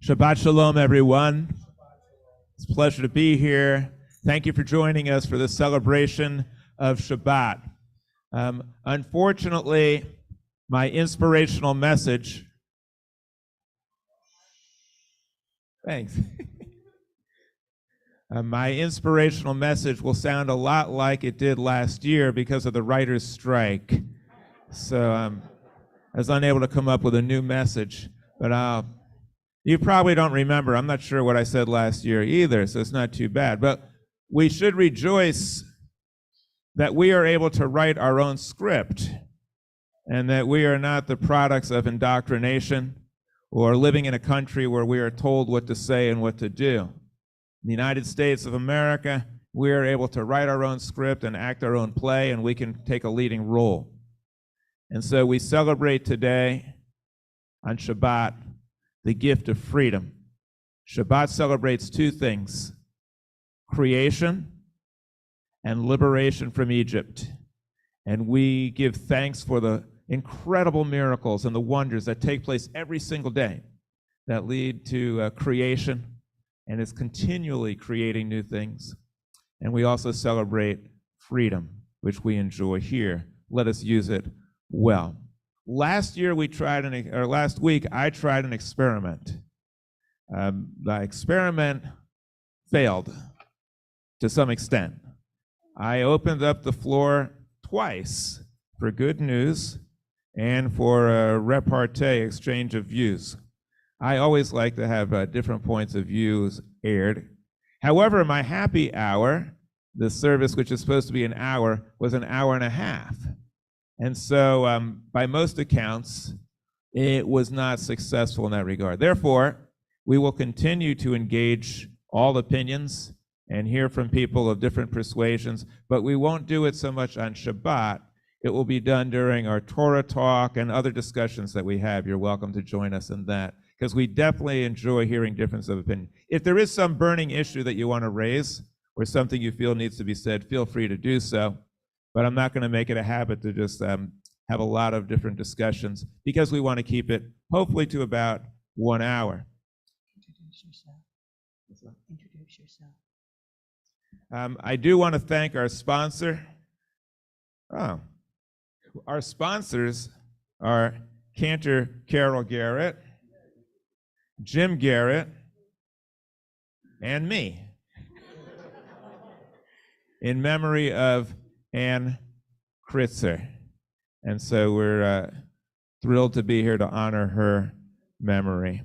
Shabbat Shalom, everyone. It's a pleasure to be here. Thank you for joining us for this celebration of Shabbat. Unfortunately, my inspirational message, thanks. My inspirational message will sound a lot like it did last year because of the writer's strike. So I was unable to come up with a new message, but you probably don't remember. I'm not sure what I said last year either, so it's not too bad. But we should rejoice that we are able to write our own script and that we are not the products of indoctrination or living in a country where we are told what to say and what to do. In the United States of America, we are able to write our own script and act our own play, and we can take a leading role. And so we celebrate today on Shabbat the gift of freedom. Shabbat celebrates two things: creation and liberation from Egypt. And we give thanks for the incredible miracles and the wonders that take place every single day that lead to creation and is continually creating new things. And we also celebrate freedom, which we enjoy here. Let us use it well. Last week, I tried an experiment. The experiment failed to some extent. I opened up the floor twice for good news and for a repartee, exchange of views. I always like to have different points of views aired. However, my happy hour, the service which is supposed to be an hour, was an hour and a half. And so, by most accounts, it was not successful in that regard. Therefore, we will continue to engage all opinions and hear from people of different persuasions, but we won't do it so much on Shabbat. It will be done during our Torah talk and other discussions that we have. You're welcome to join us in that, because we definitely enjoy hearing difference of opinion. If there is some burning issue that you want to raise or something you feel needs to be said, feel free to do so. But I'm not going to make it a habit to just have a lot of different discussions, because we want to keep it hopefully to about 1 hour. Introduce yourself. Introduce yourself. I do want to thank our sponsor. Our sponsors are Cantor Carol Garrett, Jim Garrett, and me, in memory of Ann Kritzer. And so we're thrilled to be here to honor her memory.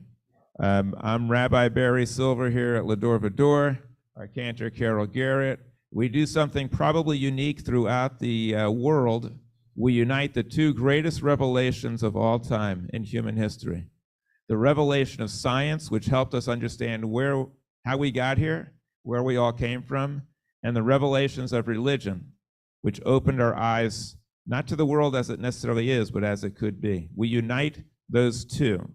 I'm Rabbi Barry Silver here at Va-Dor, our Cantor Carol Garrett. We do something probably unique throughout the world. We unite the two greatest revelations of all time in human history. The revelation of science, which helped us understand how we got here, where we all came from, and the revelations of religion, which opened our eyes, not to the world as it necessarily is, but as it could be. We unite those two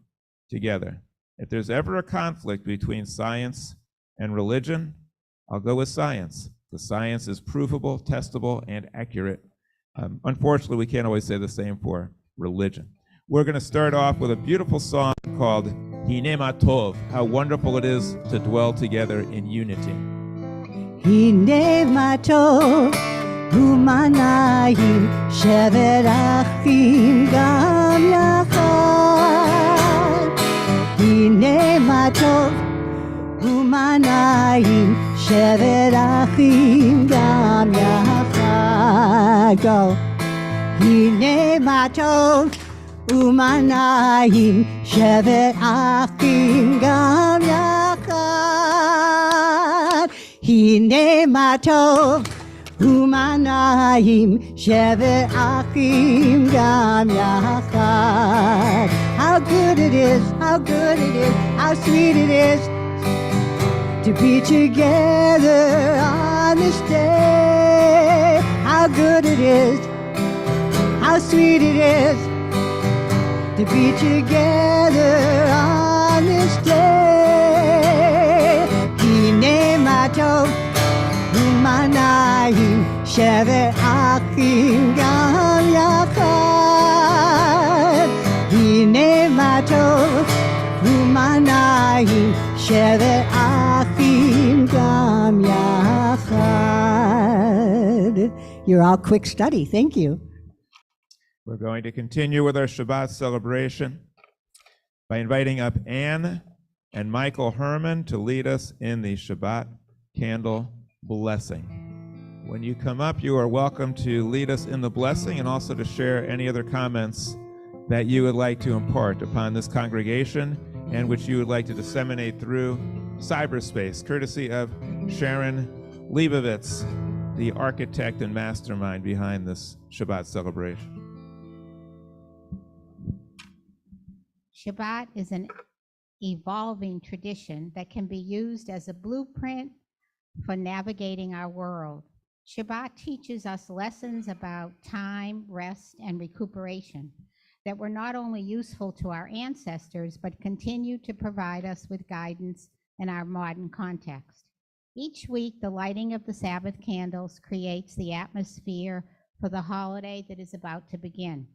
together. If there's ever a conflict between science and religion, I'll go with science. The science is provable, testable, and accurate. Unfortunately, we can't always say the same for religion. We're going to start off with a beautiful song called Hine MATOT, how wonderful it is to dwell together in unity. Hine MATOT Umanayim shevet achim gam yachad. Hine MATOT Umanayim shevet achim gam yachad. Go. Hine MATOT Umanayim shevet achim gam yachad. Hine MATOT Umanayim shevet achim gam yachad. How good it is, how good it is, how sweet it is to be together on this day. How good it is, how sweet it is to be together on this day. Hine MATOT Umanayim shevet achim gam yachad. Hine MATOT Umanayim שבת אחים גם יחד. You're all quick study. Thank you. We're going to continue with our Shabbat celebration by inviting up Anne and Michael Herman to lead us in the Shabbat candle blessing. When you come up, you are welcome to lead us in the blessing and also to share any other comments that you would like to impart upon this congregation and which you would like to disseminate through cyberspace, courtesy of Sharon Leibovitz, the architect and mastermind behind this Shabbat celebration. Shabbat is an evolving tradition that can be used as a blueprint for navigating our world. Shabbat teaches us lessons about time, rest, and recuperation that were not only useful to our ancestors, but continue to provide us with guidance in our modern context. Each week, the lighting of the Sabbath candles creates the atmosphere for the holiday that is about to begin.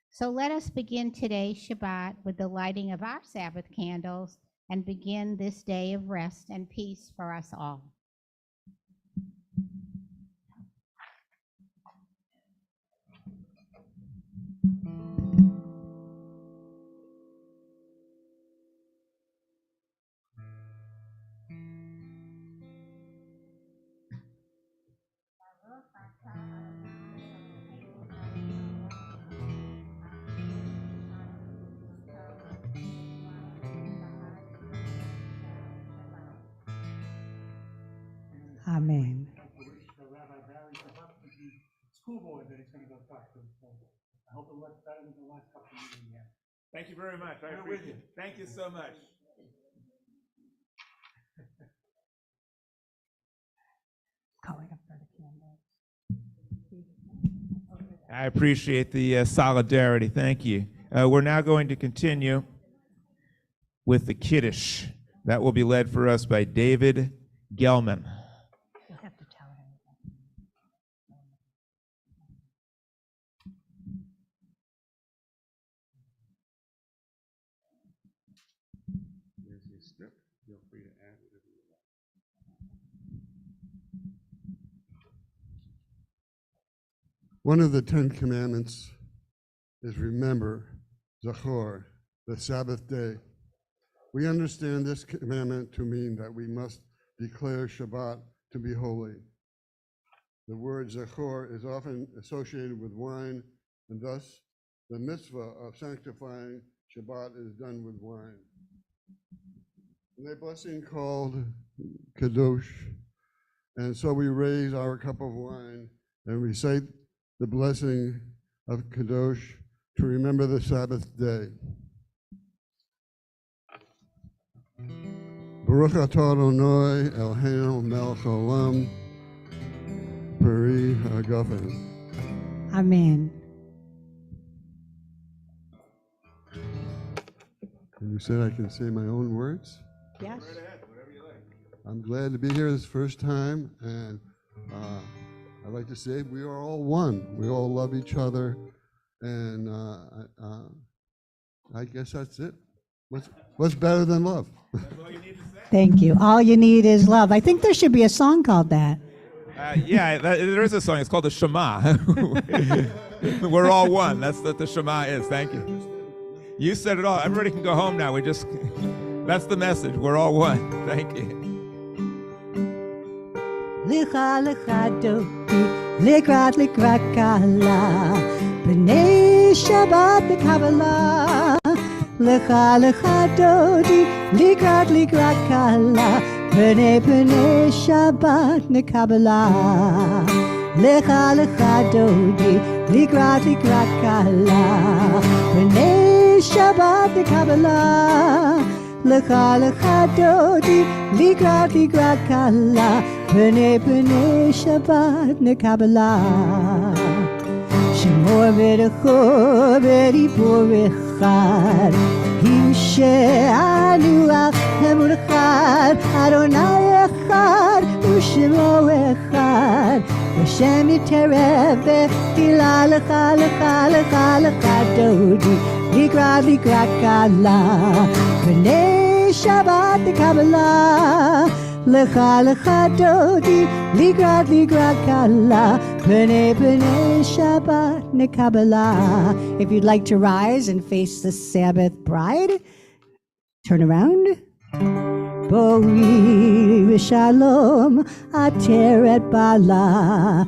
So let us begin today's Shabbat with the lighting of our Sabbath candles and begin this day of rest and peace for us all. Amen. Rabbi Barry Silver, school board that he's going to go talk to. So I hope it works better than the last couple of meetings we had. Thank you very much. I appreciate it. Thank you so much. Calling up for the candles. I appreciate the solidarity. Thank you. We're now going to continue with the Kiddush. That will be led for us by David Gelman. You'll have to tell him. There's your script. Feel free to add whatever you like. One of the 10 Commandments is remember, Zachor, the Sabbath day. We understand this commandment to mean that we must declare Shabbat to be holy. The word Zachor is often associated with wine, and thus the mitzvah of sanctifying Shabbat is done with wine. And a blessing called Kadosh, and so we raise our cup of wine and recite the blessing of Kadosh to remember the Sabbath day. Baruch atah Adonai Eloheinu melech haolam peri hagafen. Amen. And you said I can say my own words? Yes. I'm glad to be here this first time, and I'd like to say we are all one. We all love each other, and I guess that's it. What's better than love? Thank you. All you need is love. I think there should be a song called that. There is a song. It's called the Shema. We're all one. That's what the Shema is. Thank you. You said it all. Everybody can go home now. That's the message. We're all one. Thank you. Licha licha doti, likrat likrat kala, b'nei Shabbat b'Kabbalah. Licha licha doti, likrat likrat kala, b'nei Shabbat b'Kabbalah. Licha licha doti, likrat likrat kala, b'nei Shabbat b'Kabbalah. Licha licha doti, likrat likrat kala, b'nei Shabbat b'Kabbalah. Shemor v'rechor v'ribor echad, Him she'anu Hashem echad, Adonai echad, u'Shemo echad, Hashem yiterev v'chila lecha lecha lecha lecha dodi, likrat likrat kala, b'nei Shabbat Kabbalah. Lecha lecha dodi, ligrat ligrat kala, b'nei b'nei Shabbat Kabbalah. If you'd like to rise and face the Sabbath bride, turn around. Boi v'shalom ateret bala,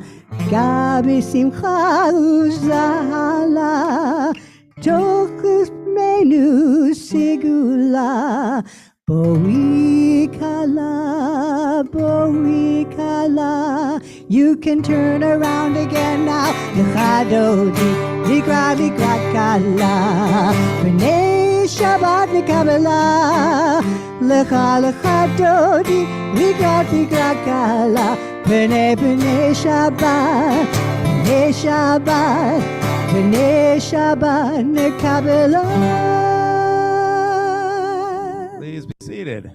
gabi simcha uzahala, tochus menu sigula. Boi kala, you can turn around again now. Lecha dodi, ligrat ligrat kala, b'nei Shabbat Kabbalah. Lecha lecha dodi, ligrat ligrat kala, b'nei b'nei Shabbat, b'nei Shabbat, b'nei Shabbat Kabbalah. Please be seated.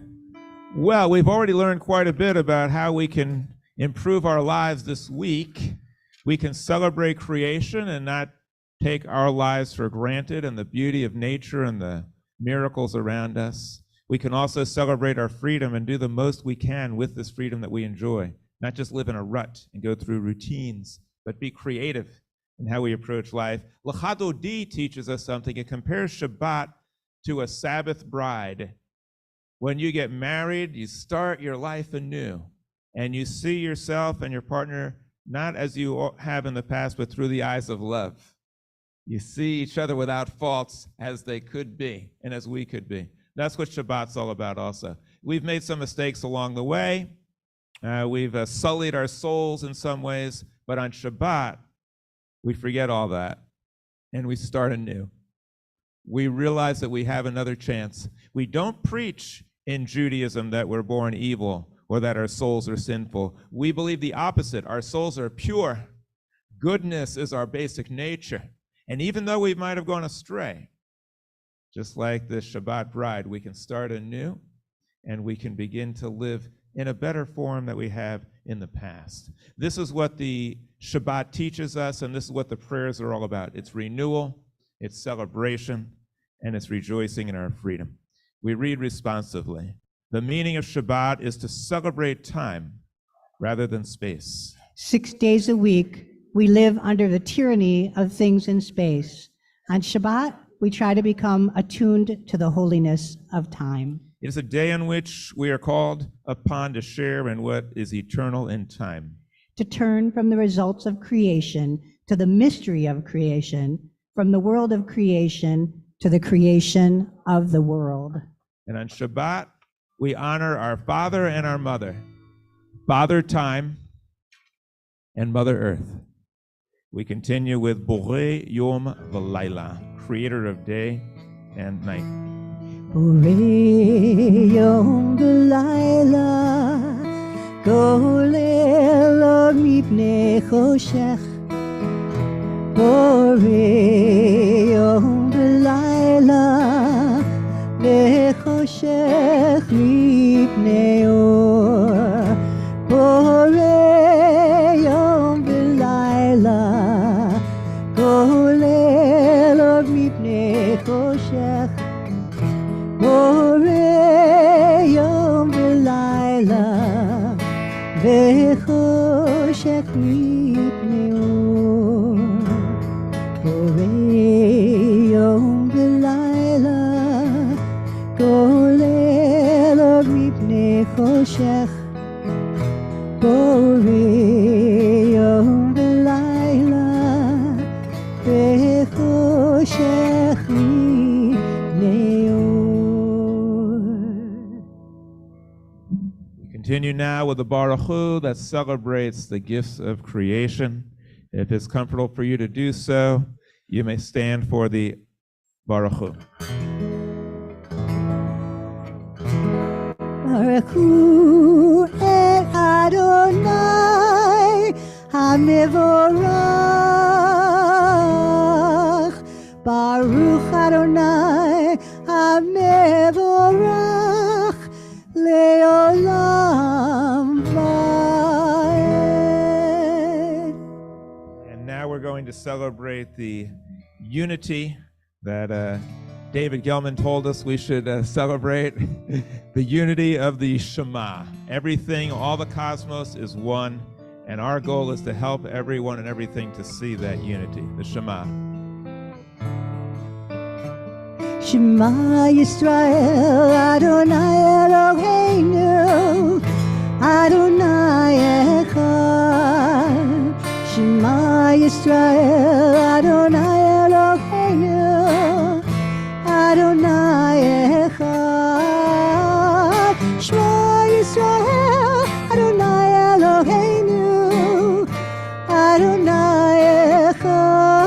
Well, we've already learned quite a bit about how we can improve our lives this week. We can celebrate creation and not take our lives for granted and the beauty of nature and the miracles around us. We can also celebrate our freedom and do the most we can with this freedom that we enjoy, not just live in a rut and go through routines, but be creative in how we approach life. Lecha dodi teaches us something. It compares Shabbat to a Sabbath bride. When you get married, you start your life anew, and you see yourself and your partner not as you have in the past, but through the eyes of love. You see each other without faults as they could be and as we could be. That's what Shabbat's all about also. We've made some mistakes along the way. We've sullied our souls in some ways, but on Shabbat, we forget all that, and we start anew. We realize that we have another chance. We don't preach in Judaism that we're born evil or that our souls are sinful. We believe the opposite. Our souls are pure. Goodness is our basic nature. And even though we might have gone astray, just like the Shabbat bride, we can start anew and we can begin to live in a better form that we have in the past. This is what the Shabbat teaches us, and this is what the prayers are all about. It's renewal, it's celebration, and it's rejoicing in our freedom. We read responsively. The meaning of Shabbat is to celebrate time rather than space. 6 days a week, we live under the tyranny of things in space. On Shabbat, we try to become attuned to the holiness of time. It is a day on which we are called upon to share in what is eternal in time. To turn from the results of creation to the mystery of creation, from the world of creation to the creation of the world. And on Shabbat, we honor our father and our mother, Father Time and Mother Earth. We continue with Borei Yom V'Layla, creator of day and night. Borei Yom V'Layla, Golel Mipnei Choshech. Borei Yom V'Layla, V'choshech Mipnei Or. Borei Yom V'Layla, Golel Mipnei Choshech. Borei Yom V'Layla, V'choshech Mipnei Or. Borei Yom V'Layla, Golel Mipnei Choshech. Borei Yom V'Layla, V'choshech Mipnei Or. We continue now with the Baruch Hu that celebrates the gifts of creation. If it's comfortable for you to do so, you may stand for the Baruch Hu. Baruch Hu et Adonai HaMevorach. Baruch Adonai HaMevorach Leolam Vaed. And now we're going to celebrate the unity that David Gelman told us we should celebrate the unity of the Shema. Everything, all the cosmos is one, and our goal is to help everyone and everything to see that unity, the Shema. Shema Yisrael, Adonai Eloheinu, Adonai Echad. Shema Yisrael, Adonai Eloheinu, Adonai Echad. Shema Yisrael, Adonai Eloheinu, Adonai Echad.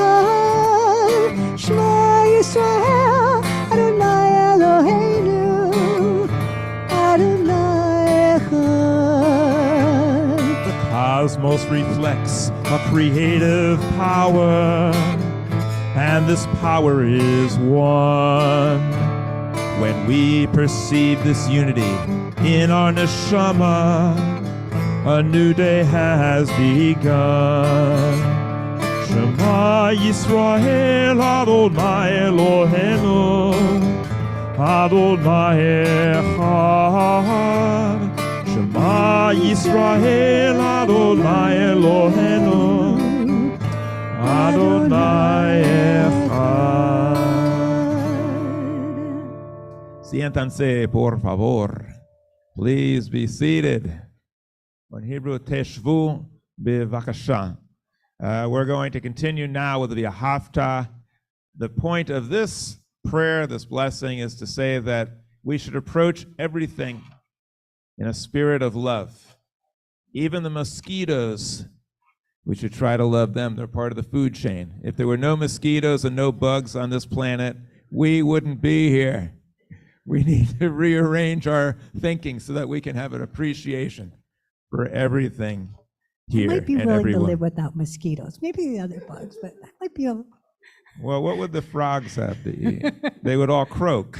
Shema Yisrael, Adonai Eloheinu, Adonai Echad. The cosmos reflects a creative power, and this power is one. When we perceive this unity in our neshama, a new day has begun. Shema Yisrael, Adonai Eloheinu, Adonai Echad. Shema Yisrael, Adonai Eloheinu, Adonai Echad. Siéntanse, por favor. Please be seated. In Hebrew, teshvu bevakasha. We're going to continue now with the Ahavta. The point of this prayer, this blessing, is to say that we should approach everything in a spirit of love. Even the mosquitoes, we should try to love them. They're part of the food chain. If there were no mosquitoes and no bugs on this planet, we wouldn't be here. We need to rearrange our thinking so that we can have an appreciation for everything here I might be and willing everyone. to live without mosquitoes. Maybe the other bugs, but that might be a... Well, what would the frogs have to eat? They would all croak.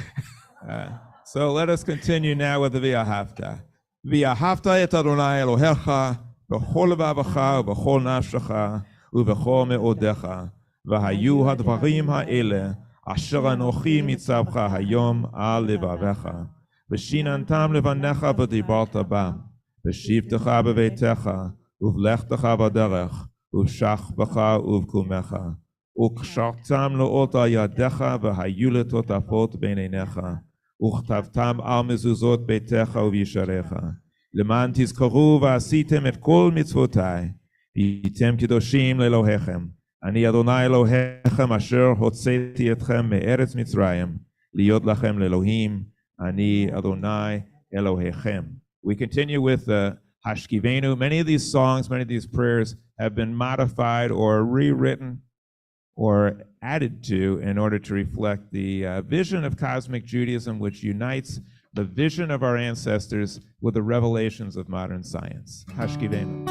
So let us continue now with the V'ahavta. V'ahavta et Adonai Elohecha b'chol levavecha u'b'chol nafshecha u'b'chol me'odecha v'hayu hadvarim ha'ele asher anochi mitzavcha hayom al levavecha v'shinantam levanecha v'dibarta bam v'shivtecha b'veitecha uvlechtecha b'derech uvshach b'cha uvkumecha וקשרתם לאותה ידיך והיו לטוטפות בין עיניך וכתבתם על מזוזות ביתך ובישריך למען תזכרו ועשיתם את כל מצוותיי והייתם קדושים לאלוהיכם אני אדוני אלוהיכם אשר הוצאתי אתכם מארץ מצרים להיות לכם לאלוהים אני אדוני אלוהיכם. We continue with Hashkivenu. Many of these songs, many of these prayers have been modified or rewritten or added to in order to reflect the vision of Cosmic Judaism, which unites the vision of our ancestors with the revelations of modern science. Hashkivenu.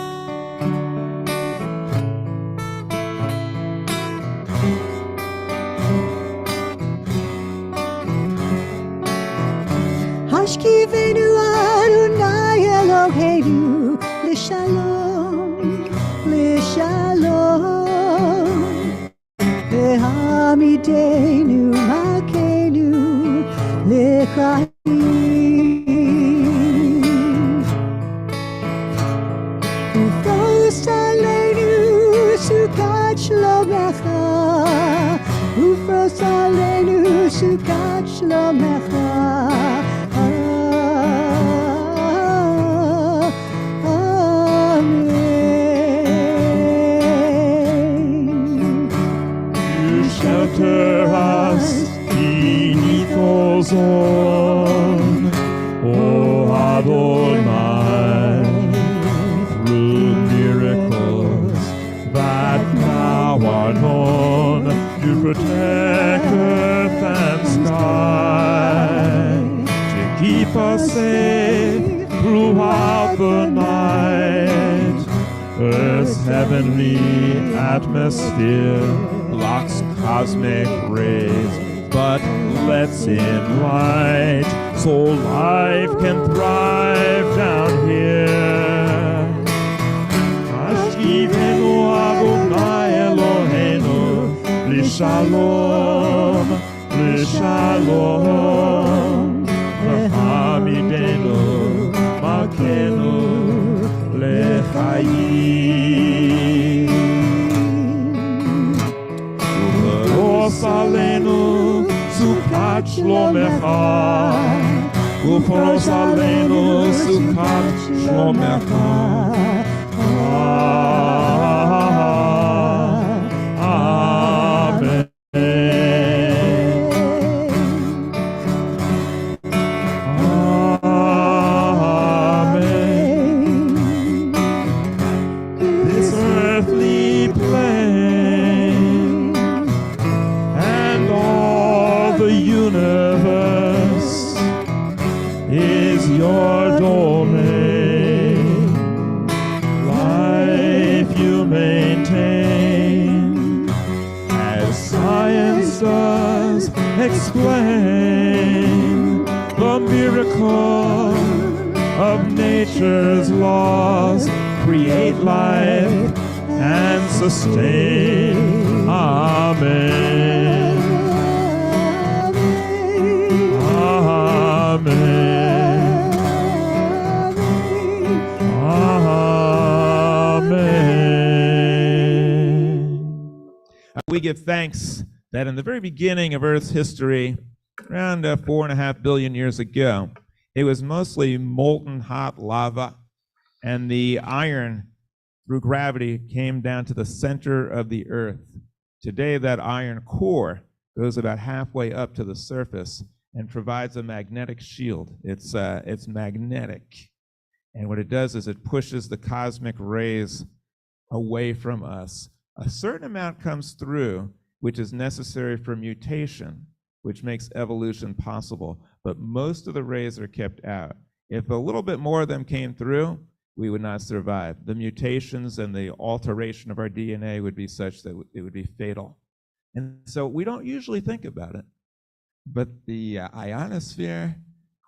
Hashkivenu Adonai Eloheinu L'shalom, L'shalom V'hamidenu Makenu L'chaim Ufros aleinu Sukat Shlomecha Ufros aleinu Sukat Shlomecha Shelter us beneath ozone, O Adonai, through miracles that now are known. You protect earth and sky to keep us safe throughout the night. Earth's heavenly atmosphere blocks cosmic rays, but lets in light so life can thrive down here. Hashkivenu Adonai Eloheinu L'shalom, ושלום, והעמידנו מלכנו לחיים. ופרוס עלינו סוכת שלומך, ופרוס עלינו סוכת שלומך. Amen. This earthly plane and all the universe is your domain. Life you maintain as science does explain the miracle of nature's laws, create life and sustain. Amen. Amen. Amen. We give thanks that in the very beginning of Earth's history, around 4.5 billion years ago, it was mostly molten hot lava, and the iron, through gravity, came down to the center of the Earth. Today, that iron core goes about halfway up to the surface and provides a magnetic shield. It's magnetic. And what it does is it pushes the cosmic rays away from us. A certain amount comes through, which is necessary for mutation, which makes evolution possible. But most of the rays are kept out. If a little bit more of them came through, we would not survive. The mutations and the alteration of our DNA would be such that it would be fatal. And so we don't usually think about it. But the ionosphere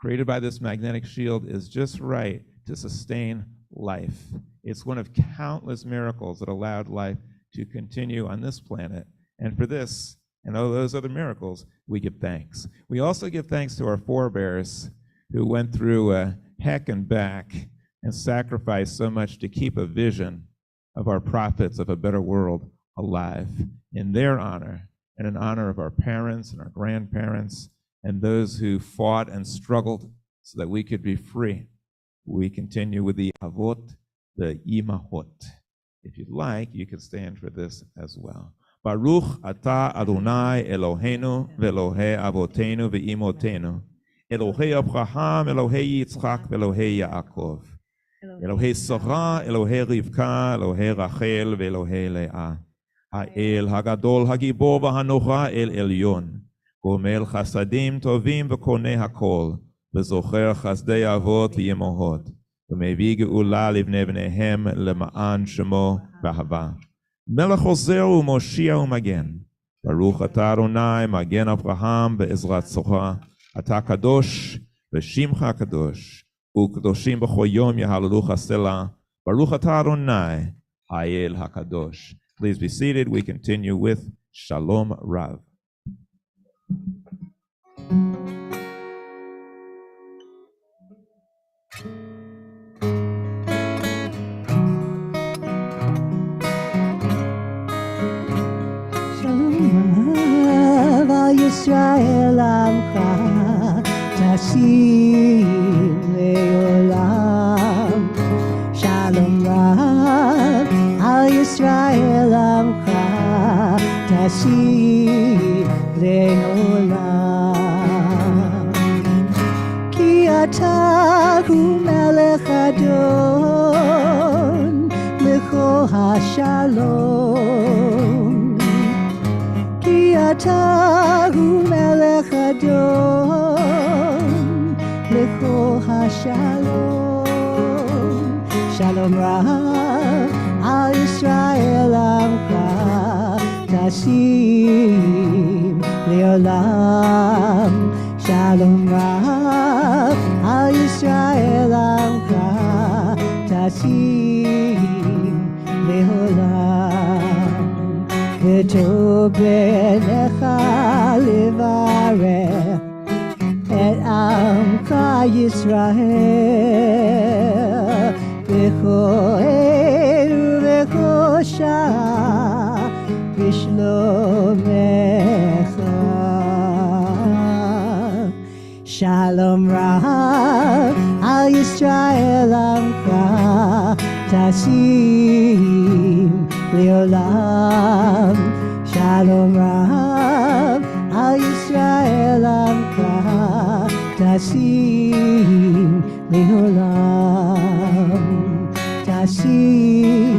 created by this magnetic shield is just right to sustain life. It's one of countless miracles that allowed life to continue on this planet. And for this and all those other miracles, we give thanks. We also give thanks to our forebears who went through heck and back and sacrificed so much to keep a vision of our prophets of a better world alive. In their honor, and in honor of our parents and our grandparents and those who fought and struggled so that we could be free, we continue with the avot, the imahot. If you'd like, you can stand for this as well. Baruch atah Adonai Eloheinu ve'Elohei avotenu ve'imotenu, Elohei Abraham, Elohei Yitzchak, ve'Elohei Yaakov, Elohei Sarah, Elohei Rivka, Elohei Rachel, ve'Elohei Leah. האל הגדול הגיבור והנורא אל עליון, גומל חסדים טובים וקונה הכל, וזוכר חסדי אבות ואימהות, ומביא גאולה לבני בניהם למען שמו באהבה. מלך עוזר ומושיע ומגן, ברוך אתה אדוני מגן אברהם בעזרת צורה, אתה קדוש ושמך קדוש, וקדושים בכל יום יהללוך הסלע, ברוך אתה אדוני האל הקדוש. Please be seated. We continue with Shalom Rav. Shalom Rav al Yisrael Amcha Tashim Leolam. Shalom Rav al Yisrael Amcha Tashim Leolam. Ki ata hu melech adon lecho hashalom. Ki ata hu melech adon lecho hashalom. Shalom Rav al Yisrael Amcha Tashim Leolam. Shalom Rav al Yisrael Amcha Tashim Leolam. וטוב בעיניך לברך את עמך ישראל בכל עת ובכל שעה בשלומך. שלום רב על ישראל עמך תשים לעולם. שלום רב על ישראל עמך תשים לעולם. תשים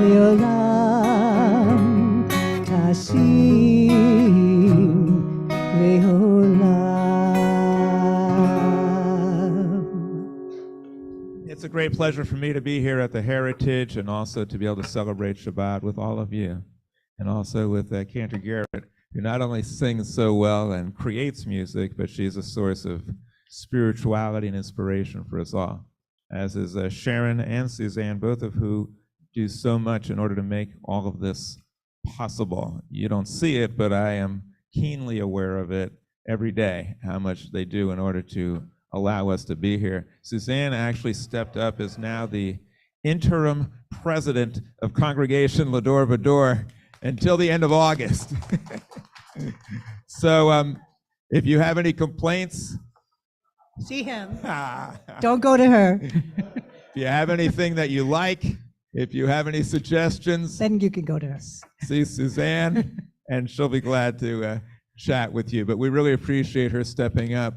לעולם. תשים לעולם. It's a great pleasure for me to be here at the Heritage and also to be able to celebrate Shabbat with all of you, and also with Cantor Garrett, who not only sings so well and creates music, but she's a source of spirituality and inspiration for us all, as is Sharon and Suzanne, both of who do so much in order to make all of this possible. You don't see it, but I am keenly aware of it every day, how much they do in order to allow us to be here. Suzanne actually stepped up as now the interim president of Congregation Va-Dor until the end of August. So if you have any complaints, See him. Don't go to her. if you have anything that you like, if you have any suggestions, Then you can go to her. see Suzanne, and she'll be glad to chat with you. But we really appreciate her stepping up.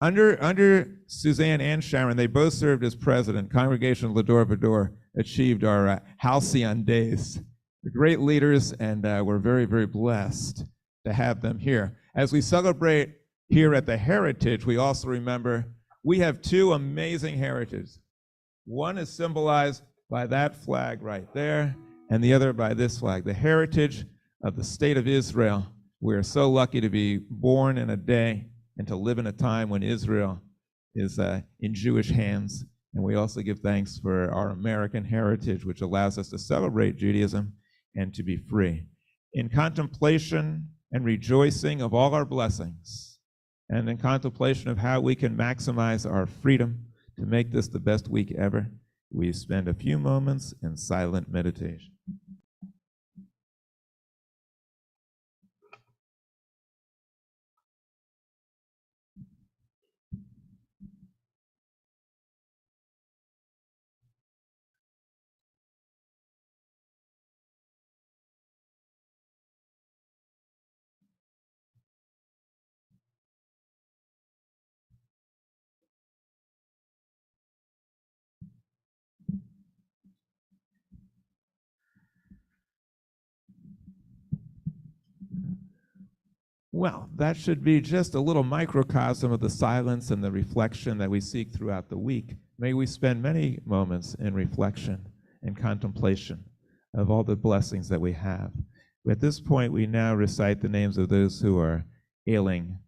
Under Suzanne and Sharon, they both served as president. Congregation Va-Dor achieved our halcyon days. They're great leaders, and we're very, very blessed to have them here. As we celebrate here at the Heritage, we also remember we have two amazing heritages. One is symbolized by that flag right there, and the other by this flag, the heritage of the state of Israel. We are so lucky to be born in a day and to live in a time when Israel is in Jewish hands. And we also give thanks for our American heritage, which allows us to celebrate Judaism and to be free. In contemplation and rejoicing of all our blessings, and in contemplation of how we can maximize our freedom to make this the best week ever, we spend a few moments in silent meditation. Well, that should be just a little microcosm of the silence and the reflection that we seek throughout the week. May we spend many moments in reflection and contemplation of all the blessings that we have. At this point, we now recite the names of those who are ailing.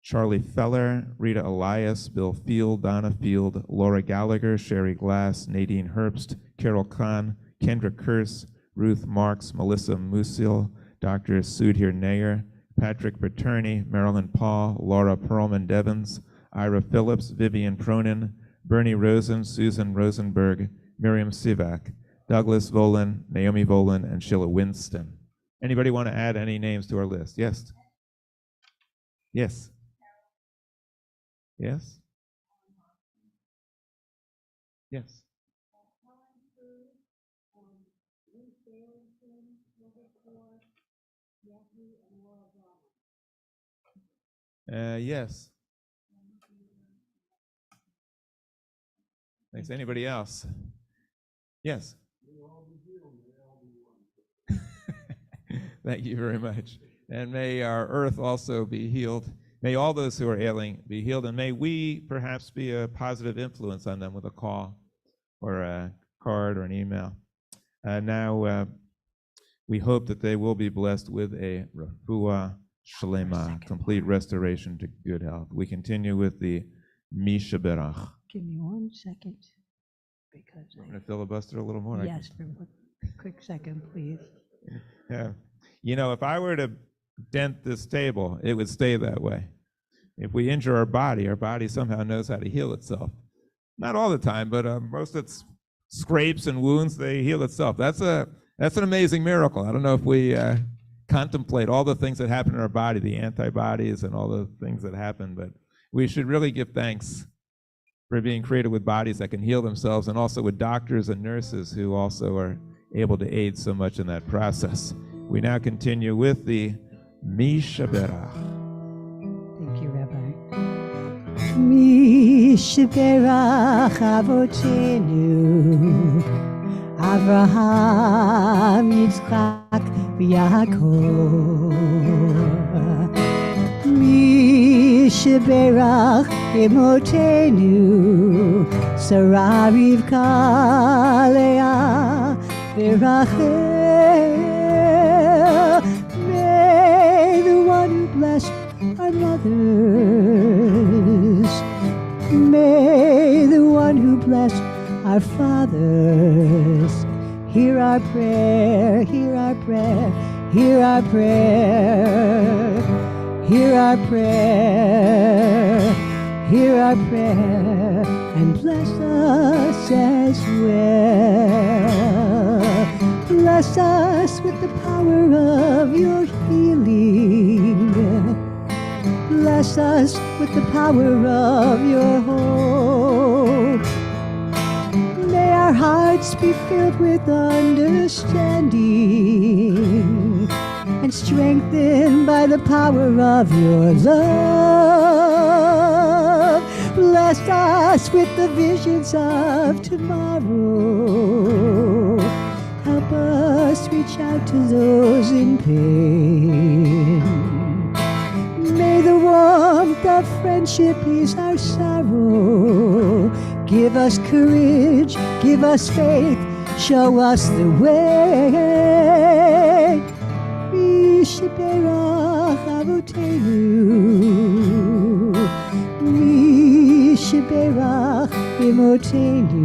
Charlie Feller, Rita Elias, Bill Field, Donna Field, Laura Gallagher, Sherry Glass, Nadine Herbst, Carol Kahn, Kendra Kurse, Ruth Marks, Melissa Musil, Dr. Sudhir Nair, Patrick Paterni, Marilyn Paul, Laura Perlman Devens, Ira Phillips, Vivian Cronin, Bernie Rosen, Susan Rosenberg, Miriam Sivak, Douglas Volin, Naomi Volin, and Sheila Winston. Anybody want to add any names to our list? Yes? Yes? Yes? Yes? Yes. Thanks. Anybody else? Yes. Thank you very much. And may our earth also be healed. May all those who are ailing be healed, and may we perhaps be a positive influence on them with a call or a card or an email. Now, we hope that they will be blessed with a refuah shlema, complete restoration to good health. We continue with the Misha Berach. Give me 1 second. Because I'm going to filibuster a little more. yes, for a quick second, please. Yeah. You know, if I were to dent this table, it would stay that way. If we injure our body somehow knows how to heal itself. Not all the time, but most of its scrapes and wounds, they heal itself. That's an amazing miracle. I don't know if we contemplate all the things that happen in our body, the antibodies and all the things that happen, but we should really give thanks for being created with bodies that can heal themselves, and also with doctors and nurses who also are able to aid so much in that process. We now continue with the Mishaberach. Thank you, Rabbi. Mishaberach Avotenu Avraham Yitzchak v'Yaakov Mishaberach Emotenu Sarah Rivka Leah v'Rachel. May the one who blessed our mothers, may the one who blessed our fathers, hear our prayer, hear our prayer, hear our prayer, hear our prayer, hear our prayer, and bless us as well. Bless us with the power of your healing. Bless us with the power of your hope. May our hearts be filled with understanding and strengthened by the power of your love. Bless us with the visions of tomorrow. Help us reach out to those in pain. May the warmth of friendship ease our sorrow. Give us courage, give us faith, show us the way. Mishaberach Avotenu, Mishaberach Emotenu.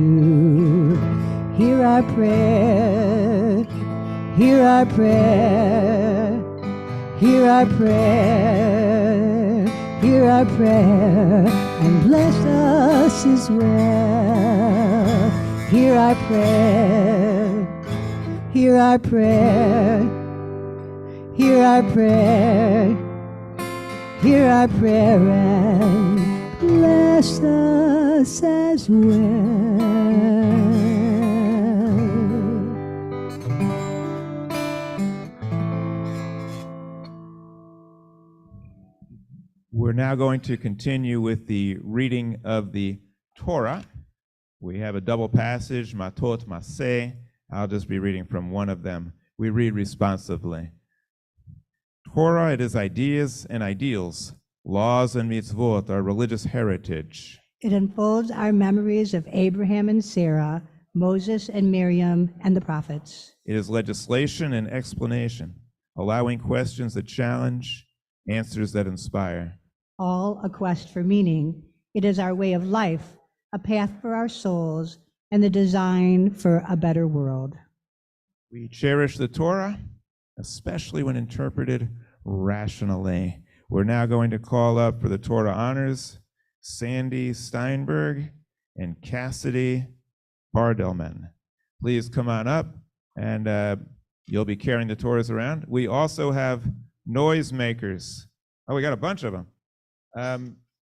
Hear our prayer, hear our prayer, hear our prayer, hear our prayer, and bless us as well. Hear our prayer, hear our prayer, hear our prayer, hear our prayer, and bless us as well. We're now going to continue with the reading of the Torah. We have a double passage, MATOT, MASEI. I'll just be reading from one of them. We read responsively. Torah, it is ideas and ideals. Laws and mitzvot are religious heritage. It unfolds our memories of Abraham and Sarah, Moses and Miriam, and the prophets. It is legislation and explanation, allowing questions that challenge, answers that inspire. All a quest for meaning. It is our way of life, a path for our souls, and the design for a better world. We cherish the Torah, especially when interpreted rationally. We're now going to call up for the Torah honors Sandy Steinberg and Cassidy Bardelman. Please come on up, and you'll be carrying the Torahs around. We also have noisemakers. Oh, we got a bunch of them.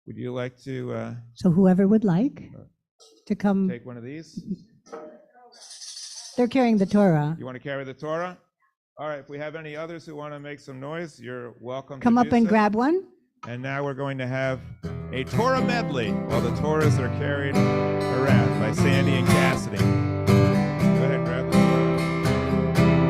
Would you like to So whoever would like to come, take one of these? they're carrying the Torah. You want to carry the Torah? All right, if we have any others who want to make some noise, you're welcome Come to up do and so. grab one. And now we're going to have a Torah medley while the Torahs are carried around by Sandy and Cassidy. Go ahead and grab the Torah.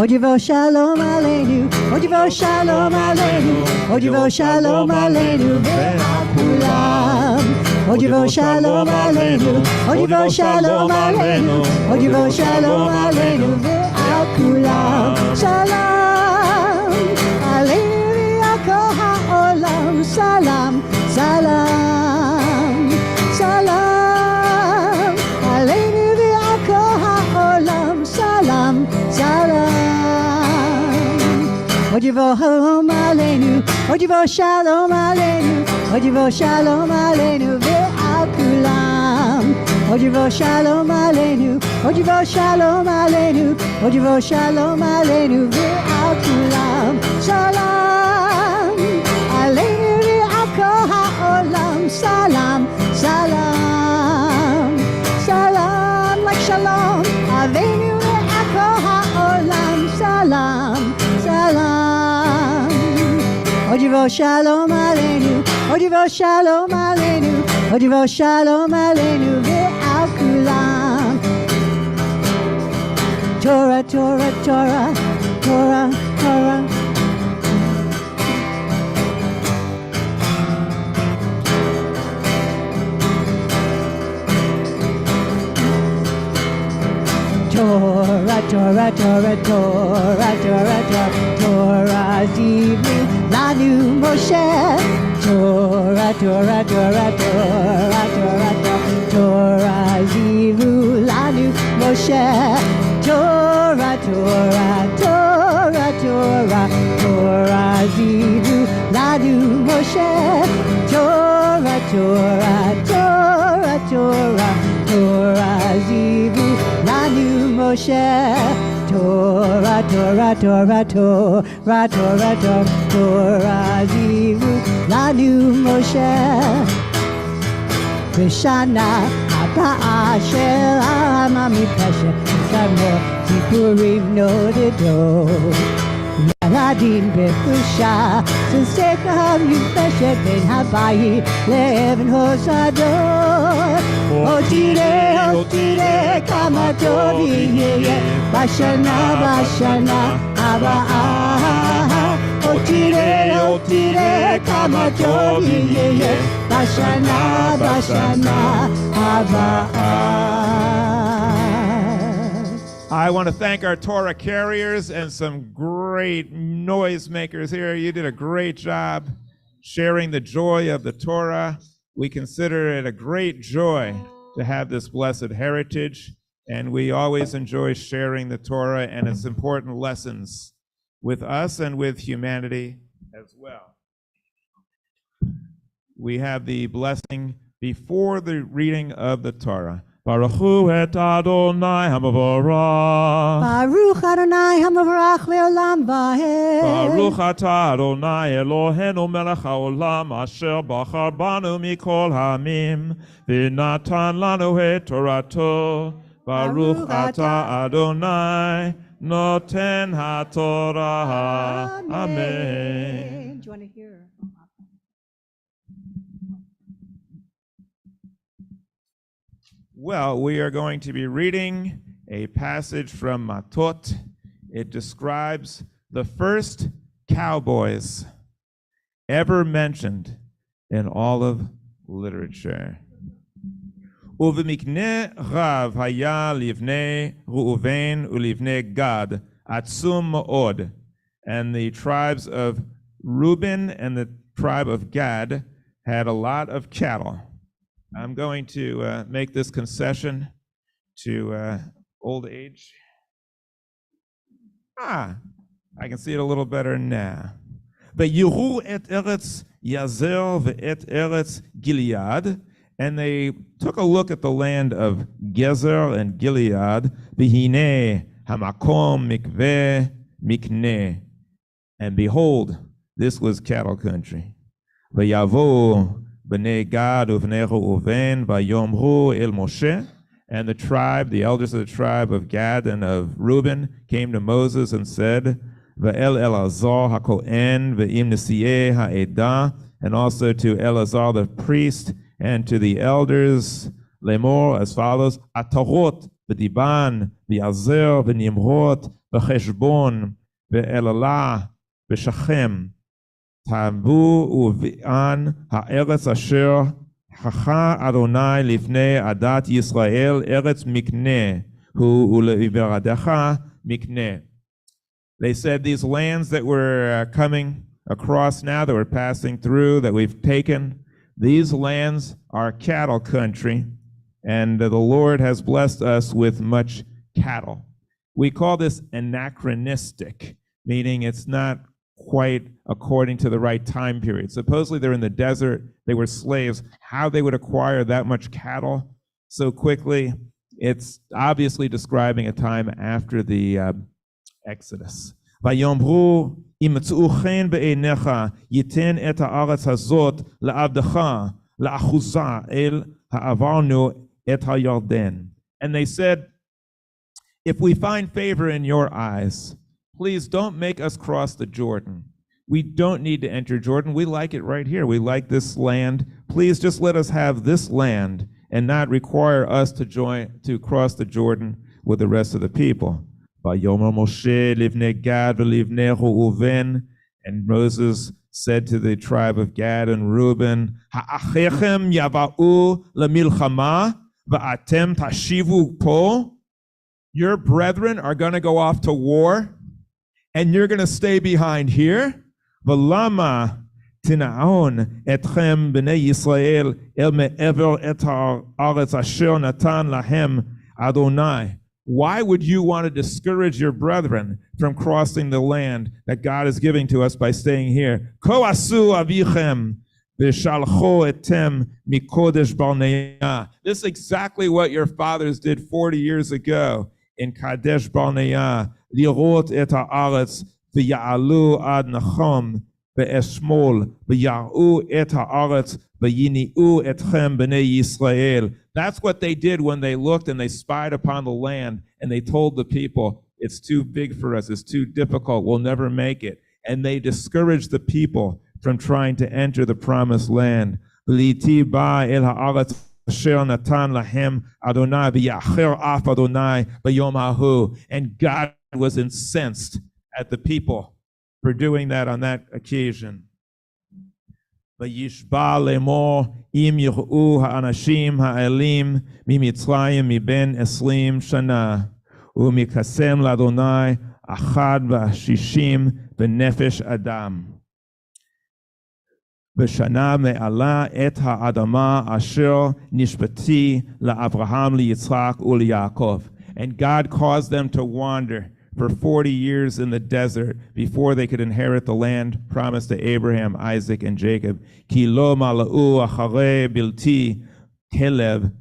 Ojivo shalom aleinu, Ojivo shalom aleinu, Ojivo shalom aleinu ve'akulam. Ojivo shalom aleinu, Ojivo shalom aleinu, Ojivo shalom aleinu ve'akulam. Shalom aleinu ve'akol ha'olam. Salam, salam, salam aleinu ve'akol ha'olam. Salam, salam. Ojivo shalom aleinu, Ojivo shalom aleinu, Ojivo shalom aleinu ve'akulam. Ojivo shalom aleinu, Ojivo shalom aleinu, Ojivo shalom aleinu ve'akulam. Shalom aleinu ve'akol ha'olam. Salam, salam, salam like shalom aleinu ve'akol ha'olam. Salam, salam. Ojivo shalom aleinu, Ojivo shalom aleinu, Ojivo shalom aleinu ve'akulam. Torah, Torah, Torah, Torah, Torah. Torah, Torah, Torah, Torah, Torah, Torah, Torah, zivnu lanu Moshe. Torah, Torah, Torah, Torah, Torah, Torah, zivnu lanu Moshe. Torah, Torah, Torah, Torah, Torah, zivnu lanu Moshe. Torah, Torah, Torah, Torah, Torah, zivnu lanu Moshe. Torah, Torah, Torah, Torah, Torah, Torah, zivnu lanu Moshe. B'shana habaa shel ha'ama mipeshet kamo zipurim nodedo. Yaladim befusha tzedeka mipeshet ben habayit le'evan hosador. Otire kama tov yeh bashana bashana habaa. Otire kama tov yeh bashana bashana habaa. I want to thank our Torah carriers and some great noisemakers here. You did a great job sharing the joy of the Torah. We consider it a great joy to have this blessed heritage, and we always enjoy sharing the Torah and its important lessons with us and with humanity as well. We have the blessing before the reading of the Torah. Baruch hu et Adonai hamavorach. Baruch Adonai hamavorach leolam vahed. Baruch atah Adonai Eloheinu melech haolam asher bachar banu mikol ha'amim v'natan lanu et Torato. Baruch atah Adonai noten haTorah. Amen. Do you want to hear? Well, we are going to be reading a passage from Matot. It describes the first cowboys ever mentioned in all of literature. Uv'mikne rav haya livnei Reuven ulivnei Gad atzum ma'od. And the tribes of Reuben and the tribe of Gad had a lot of cattle. I'm going to make this concession to old age. I can see it a little better now. V'yiru et eretz Yazer ve'et eretz Gilead, and they took a look at the land of Gezer and Gilead. V'hinei hamakom mikveh mikneh, and behold, this was cattle country. V'yavo B'nei Gad uvnei Reuven vayomru el Moshe, and the tribe, the elders of the tribe of Gad and of Reuben, came to Moses and said, V'el Elazar hakohen v'im nesiei ha'edah, and also to Elazar the priest and to the elders, lemor, as follows: Atarot ודיבן, ויעזר, ונמרות, וחשבון, ואללה, ושכם, תבוא ובאן הארץ אשר חכה אדוני לפני עדת ישראל, ארץ מקנה, הוא ולעברדך מקנה. They said these lands that we're coming across now, that we're passing through, that we've taken, these lands are cattle country, and the Lord has blessed us with much cattle. We call this anachronistic, meaning it's not quite according to the right time period. Supposedly they're in the desert, they were slaves. How they would acquire that much cattle so quickly, it's obviously describing a time after the Exodus. ויאמרו ימצאו חן בעיניך ייתן את הארץ הזאת לעבדך לאחוזה אל העברנו את הירדן. And they said, if we find favor in your eyes, please don't make us cross the Jordan. We don't need to enter Jordan. We like it right here. We like this land. Please just let us have this land and not require us to cross the Jordan with the rest of the people. ויאמר משה לבני גד ולבני ראובן, and Moses said to the tribe of Gad and Reuben, האחיכם יבואו למלחמה ואתם תשיבו פה? Your brethren are going to go off to war, and you're going to stay behind here? ולמה תנעון אתכם בני ישראל אל מעבר את הארץ אשר נתן להם אדוני? Why would you want to discourage your brethren from crossing the land that God is giving to us by staying here? Ko asu avichem v'shalcho etem mikodesh barnea. This is exactly what your fathers did 40 years ago in Kadesh Barnea. Lirot et haaretz v'ya'alu ad nachom ve'eshmol v'ya'u et haaretz v'yini'u etchem b'nei Yisrael. That's what they did when they looked and they spied upon the land and they told the people, it's too big for us, it's too difficult, we'll never make it. And they discouraged the people from trying to enter the promised land. V'liti ba el haaretz asher natan lahem Adonai v'yacher af Adonai b'yom hahu. And God was incensed at the people for doing that on that occasion. וישבע לאמור אם יראו האנשים האלים ממצרים מבין 20 שנה ומקסם לאדוני 61 בנפש אדם. בשנה מעלה את האדמה אשר נשבעתי לאברהם ליצחק וליעקב. And God caused them to wander for 40 years in the desert before they could inherit the land promised to Abraham, Isaac, and Jacob. Ki lo mala'u acharei bilti Caleb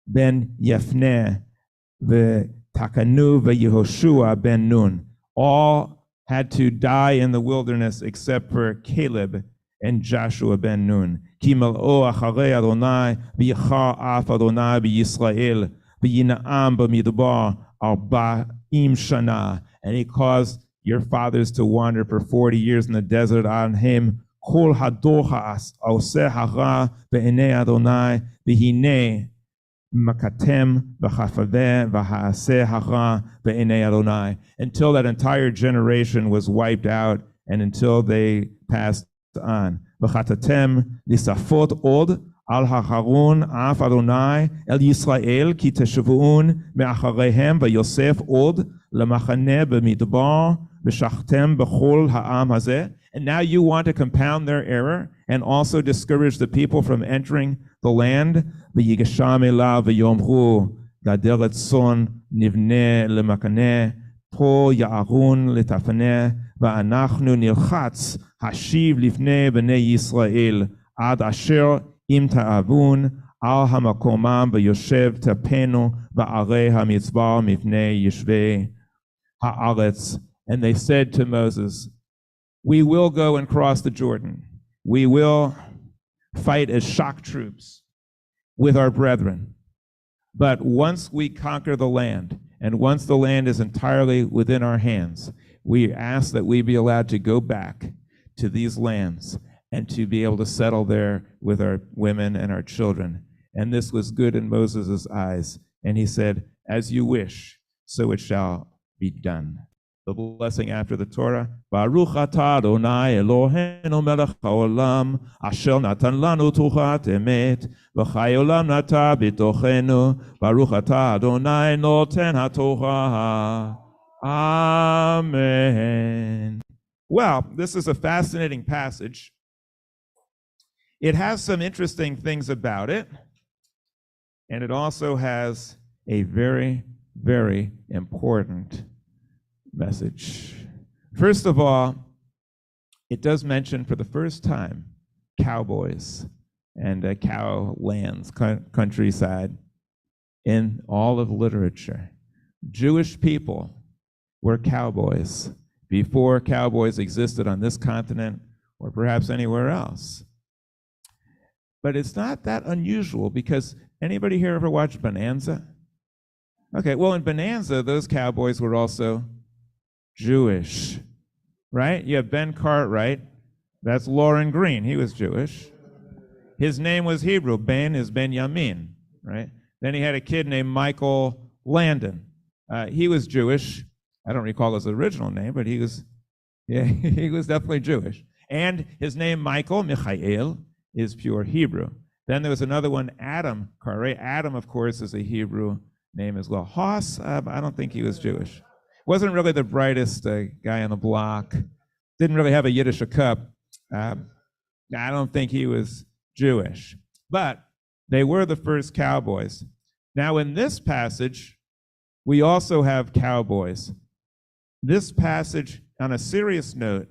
ben Yephne v'takanu v'Yehoshua ben Nun. All had to die in the wilderness except for Caleb and Joshua ben Nun. Ki mala'u acharei Adonai v'yichar af Adonai b'Yisrael v'yina'am b'midbar arba'im shana, and he caused your fathers to wander for 40 years in the desert on him. Kol hador ha'oseh hara be'enei Adonai v'hinei makatem v'chafaveh v'ha'aseh hara be'enei Adonai, until that entire generation was wiped out and until they passed on. V'chatatem lisafot od al ha'harun af Adonai el Yisrael ki teshavuun me'achareihem v'yosef od lemachane b'midbar v'shachtem b'chol ha'am hazeh. And now you want to compound their error and also discourage the people from entering the land. V'yigasham elav v'yomru gader etzon nivne lemakane po ya'arun letafaneh v'anachnu nilchatz hashiv lifnei b'nei Yisrael ad asher im ta'avun al hamakomam v'yoshev tapenu v'arei hamitzbar mifnei yishvei ha'aretz. And they said to Moses, we will go and cross the Jordan. We will fight as shock troops with our brethren. But once we conquer the land, and once the land is entirely within our hands, we ask that we be allowed to go back to these lands and to be able to settle there with our women and our children. And this was good in Moses' eyes. And he said, as you wish, so it shall be done. The blessing after the Torah. Baruch atah Adonai Eloheinu melech haolam, asher natan lanu tuchat emet, v'chai olam nata b'tochenu, Baruch atah Adonai noten haTorah. Amen. Well, this is a fascinating passage. It has some interesting things about it, and it also has a very, very important message. First of all, it does mention for the first time cowboys and cow lands, countryside in all of literature. Jewish people were cowboys before cowboys existed on this continent or perhaps anywhere else. But it's not that unusual, because anybody here ever watched Bonanza? Okay, well, in Bonanza, those cowboys were also Jewish, right? You have Ben Cartwright. That's Lauren Green. He was Jewish. His name was Hebrew. Ben is Benjamin, right? Then he had a kid named Michael Landon. He was Jewish. I don't recall his original name, but he was definitely Jewish. And his name, Michael, is pure Hebrew. Then there was another one, Adam Cartwright. Adam, of course, is a Hebrew name as well. Haas, I don't think he was Jewish. Wasn't really the brightest guy on the block. Didn't really have a Yiddish cup. I don't think he was Jewish. But they were the first cowboys. Now, in this passage, we also have cowboys. This passage, on a serious note,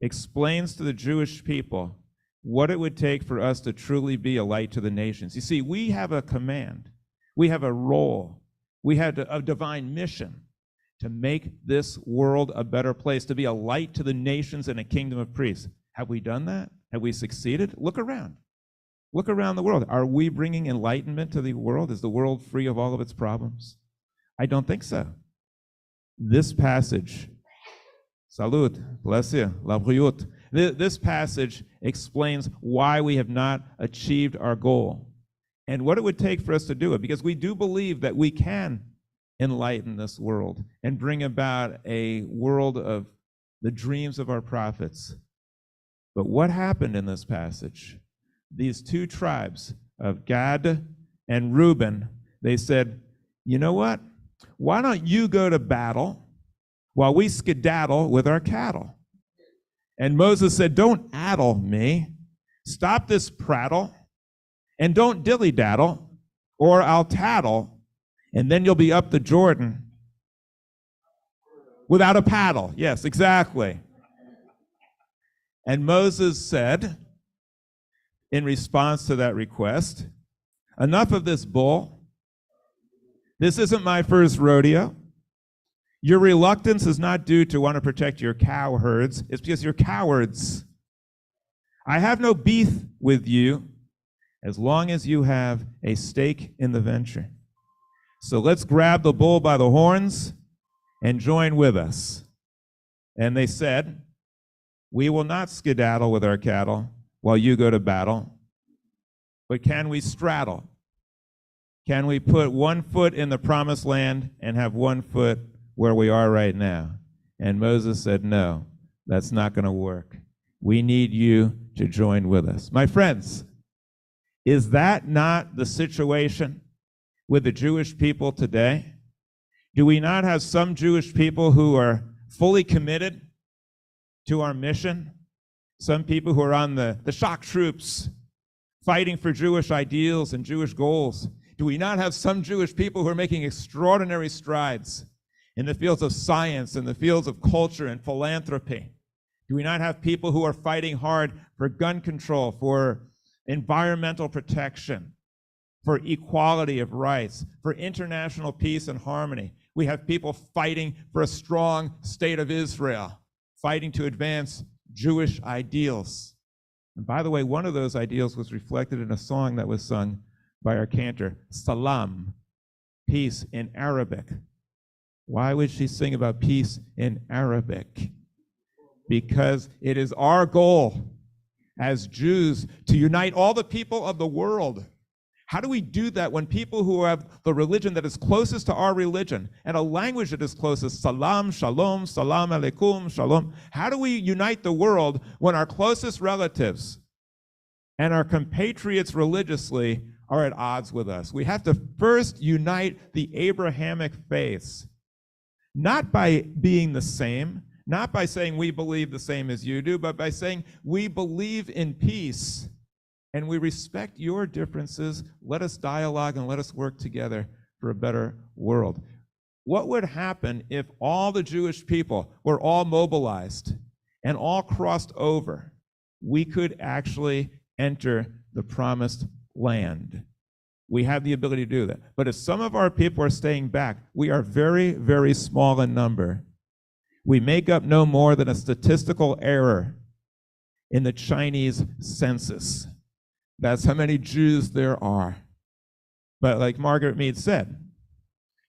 explains to the Jewish people what it would take for us to truly be a light to the nations. You see, we have a command. We have a role. We have a divine mission to make this world a better place, to be a light to the nations and a kingdom of priests. Have we done that? Have we succeeded? Look around. Look around the world. Are we bringing enlightenment to the world? Is the world free of all of its problems? I don't think so. This passage, salud, bless you, la briyut. This passage explains why we have not achieved our goal and what it would take for us to do it, because we do believe that we can enlighten this world and bring about a world of the dreams of our prophets. But what happened in this passage? These two tribes of Gad and Reuben, they said, you know what? Why don't you go to battle while we skedaddle with our cattle? And Moses said, don't addle me. Stop this prattle and don't dilly-daddle, or I'll tattle, and then you'll be up the Jordan without a paddle. Yes, exactly. And Moses said, in response to that request, enough of this bull. This isn't my first rodeo. Your reluctance is not due to want to protect your cow herds. It's because you're cowards. I have no beef with you as long as you have a stake in the venture. So let's grab the bull by the horns and join with us. And they said, we will not skedaddle with our cattle while you go to battle, but can we straddle? Can we put one foot in the promised land and have one foot where we are right now? And Moses said, no, that's not going to work. We need you to join with us. My friends, is that not the situation with the Jewish people today? Do we not have some Jewish people who are fully committed to our mission? Some people who are on the shock troops, fighting for Jewish ideals and Jewish goals. Do we not have some Jewish people who are making extraordinary strides in the fields of science, in the fields of culture and philanthropy? Do we not have people who are fighting hard for gun control, for environmental protection, for equality of rights, for international peace and harmony? We have people fighting for a strong state of Israel, fighting to advance Jewish ideals. And by the way, one of those ideals was reflected in a song that was sung by our cantor, Salam, peace in Arabic. Why would she sing about peace in Arabic? Because it is our goal as Jews to unite all the people of the world How do we do that when people who have the religion that is closest to our religion and a language that is closest, salam, shalom, salam alaikum, shalom, how do we unite the world when our closest relatives and our compatriots religiously are at odds with us? We have to first unite the Abrahamic faiths, not by being the same, not by saying we believe the same as you do, but by saying we believe in peace and we respect your differences. Let us dialogue and let us work together for a better world. What would happen if all the Jewish people were all mobilized and all crossed over? We could actually enter the promised land. We have the ability to do that. But if some of our people are staying back, we are very, very small in number. We make up no more than a statistical error in the Chinese census. That's how many Jews there are. But like Margaret Mead said,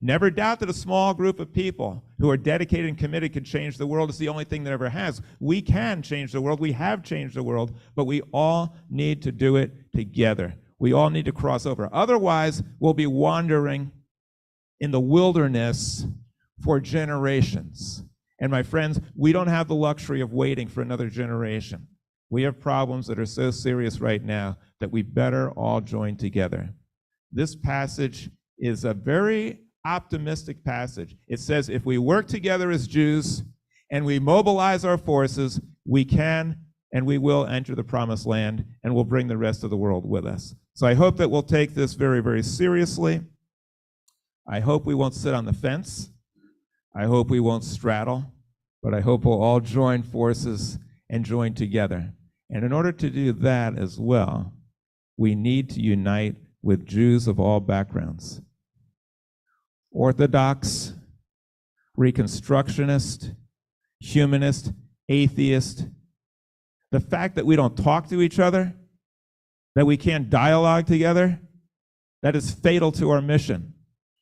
never doubt that a small group of people who are dedicated and committed can change the world. It's the only thing that ever has. We can change the world. We have changed the world, but we all need to do it together. We all need to cross over. Otherwise, we'll be wandering in the wilderness for generations. And my friends, we don't have the luxury of waiting for another generation. We have problems that are so serious right now that we better all join together. This passage is a very optimistic passage. It says if we work together as Jews and we mobilize our forces, we can and we will enter the promised land and we'll bring the rest of the world with us. So I hope that we'll take this very, very seriously. I hope we won't sit on the fence. I hope we won't straddle, but I hope we'll all join forces and join together. And in order to do that as well, we need to unite with Jews of all backgrounds. Orthodox, Reconstructionist, humanist, atheist. The fact that we don't talk to each other, that we can't dialogue together, that is fatal to our mission.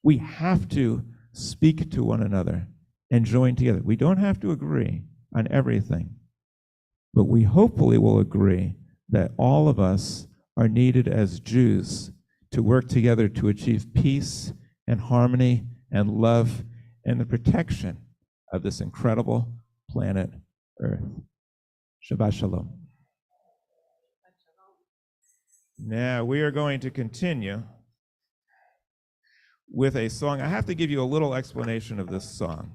We have to speak to one another and join together. We don't have to agree on everything, but we hopefully will agree that all of us are needed as Jews to work together to achieve peace and harmony and love and the protection of this incredible planet Earth. Shabbat Shalom. Now we are going to continue with a song. I have to give you a little explanation of this song.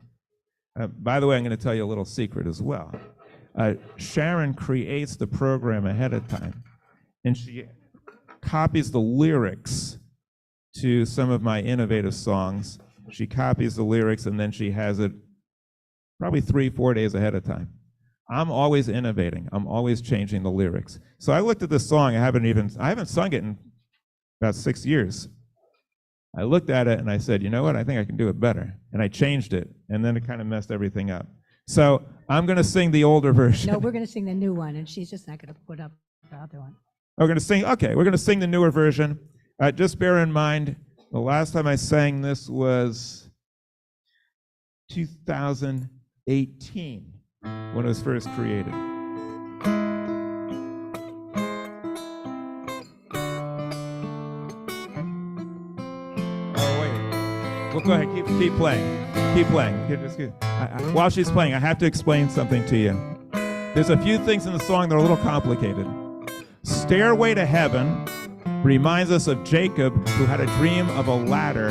By the way, I'm going to tell you a little secret as well. Sharon creates the program ahead of time, and she copies the lyrics to some of my innovative songs. She copies the lyrics, and then she has it probably 3-4 days ahead of time. I'm always innovating. I'm always changing the lyrics. So I looked at this song. I haven't sung it in about 6 years. I looked at it and I said, you know what? I think I can do it better. And I changed it, and then it kind of messed everything up. So I'm going to sing the older version. No, we're going to sing the new one, and she's just not going to put up the other one. We're going to sing the newer version. Just bear in mind, the last time I sang this was 2018. When it was first created. Oh, wait. Well, go ahead, keep playing. Keep playing. While she's playing, I have to explain something to you. There's a few things in the song that are a little complicated. Stairway to Heaven reminds us of Jacob, who had a dream of a ladder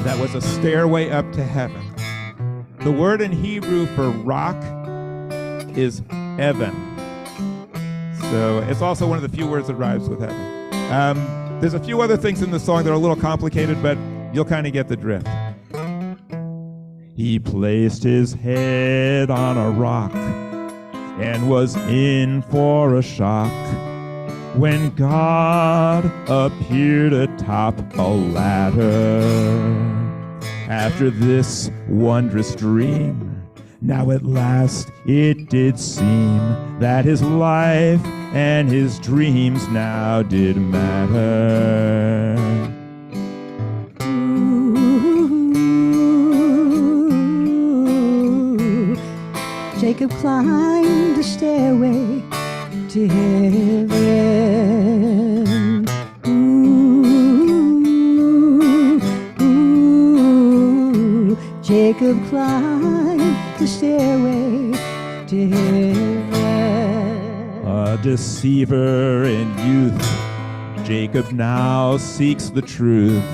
that was a stairway up to heaven. The word in Hebrew for rock is Evan. So it's also one of the few words that rhymes with heaven. There's a few other things in the song that are a little complicated, but you'll kind of get the drift. He placed his head on a rock and was in for a shock when God appeared atop a ladder. After this wondrous dream, now at last it did seem that his life and his dreams now did matter. Ooh, Jacob climbed the stairway to heaven. Ooh, Jacob climbed the stairway to heaven. A deceiver in youth, Jacob now seeks the truth,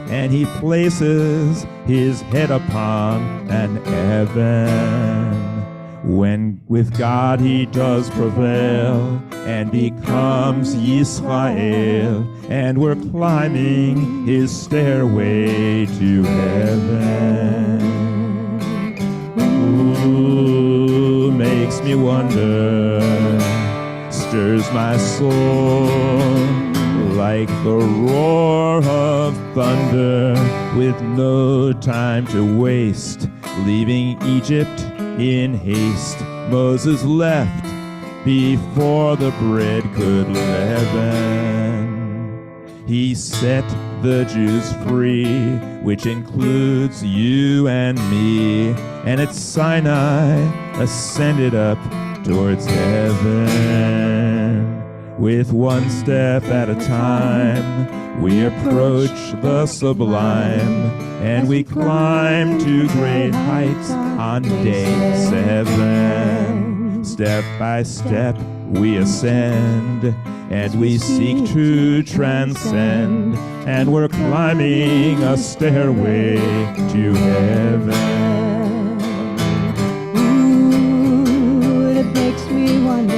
and he places his head upon an heaven. When with God he does prevail and becomes Yisrael, and we're climbing his stairway to heaven. Ooh, makes me wonder, stirs my soul like the roar of thunder, with no time to waste. Leaving Egypt in haste, Moses left before the bread could leaven. He set the Jews free, which includes you and me, and at Sinai ascended up towards heaven. With one step at a time, we approach the sublime, and we climb to great heights on day 7. Step by step we ascend, and we seek to transcend, and we're climbing a stairway to heaven. Ooh, it makes me wonder.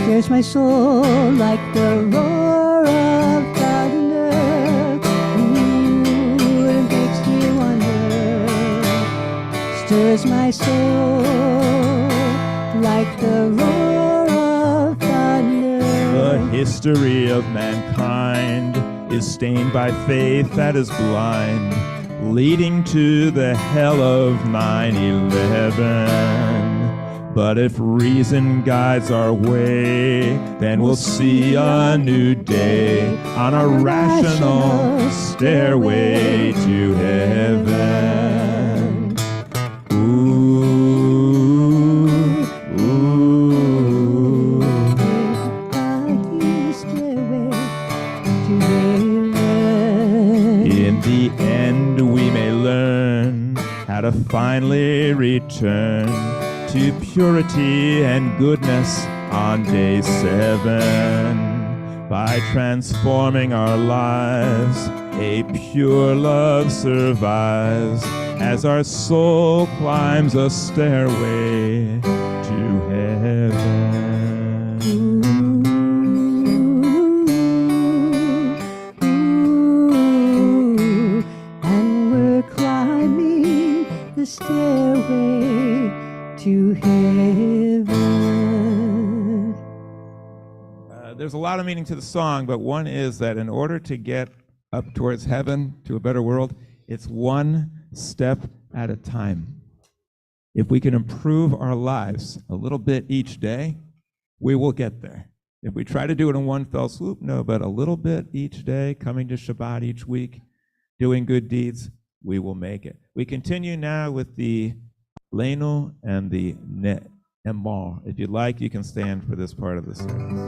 Stirs my soul like the roar of thunder. Ooh, it makes me wonder. Stirs my soul like the roar of thunder. The history of mankind is stained by faith that is blind, leading to the hell of 9/11. But if reason guides our way, then we'll see a new day on a rational stairway to heaven. Ooh, ooh. Stairway to heaven. In the end, we may learn how to finally return to purity and goodness on day 7. By transforming our lives, a pure love survives as our soul climbs a stairway to heaven. Ooh, and we're climbing the stairway to heaven. There's a lot of meaning to the song, but one is that in order to get up towards heaven, to a better world, it's one step at a time. If we can improve our lives a little bit each day, we will get there. If we try to do it in one fell swoop, no, but a little bit each day, coming to Shabbat each week, doing good deeds, we will make it. We continue now with the Leno and the Ne'emar. If you'd like, you can stand for this part of the service.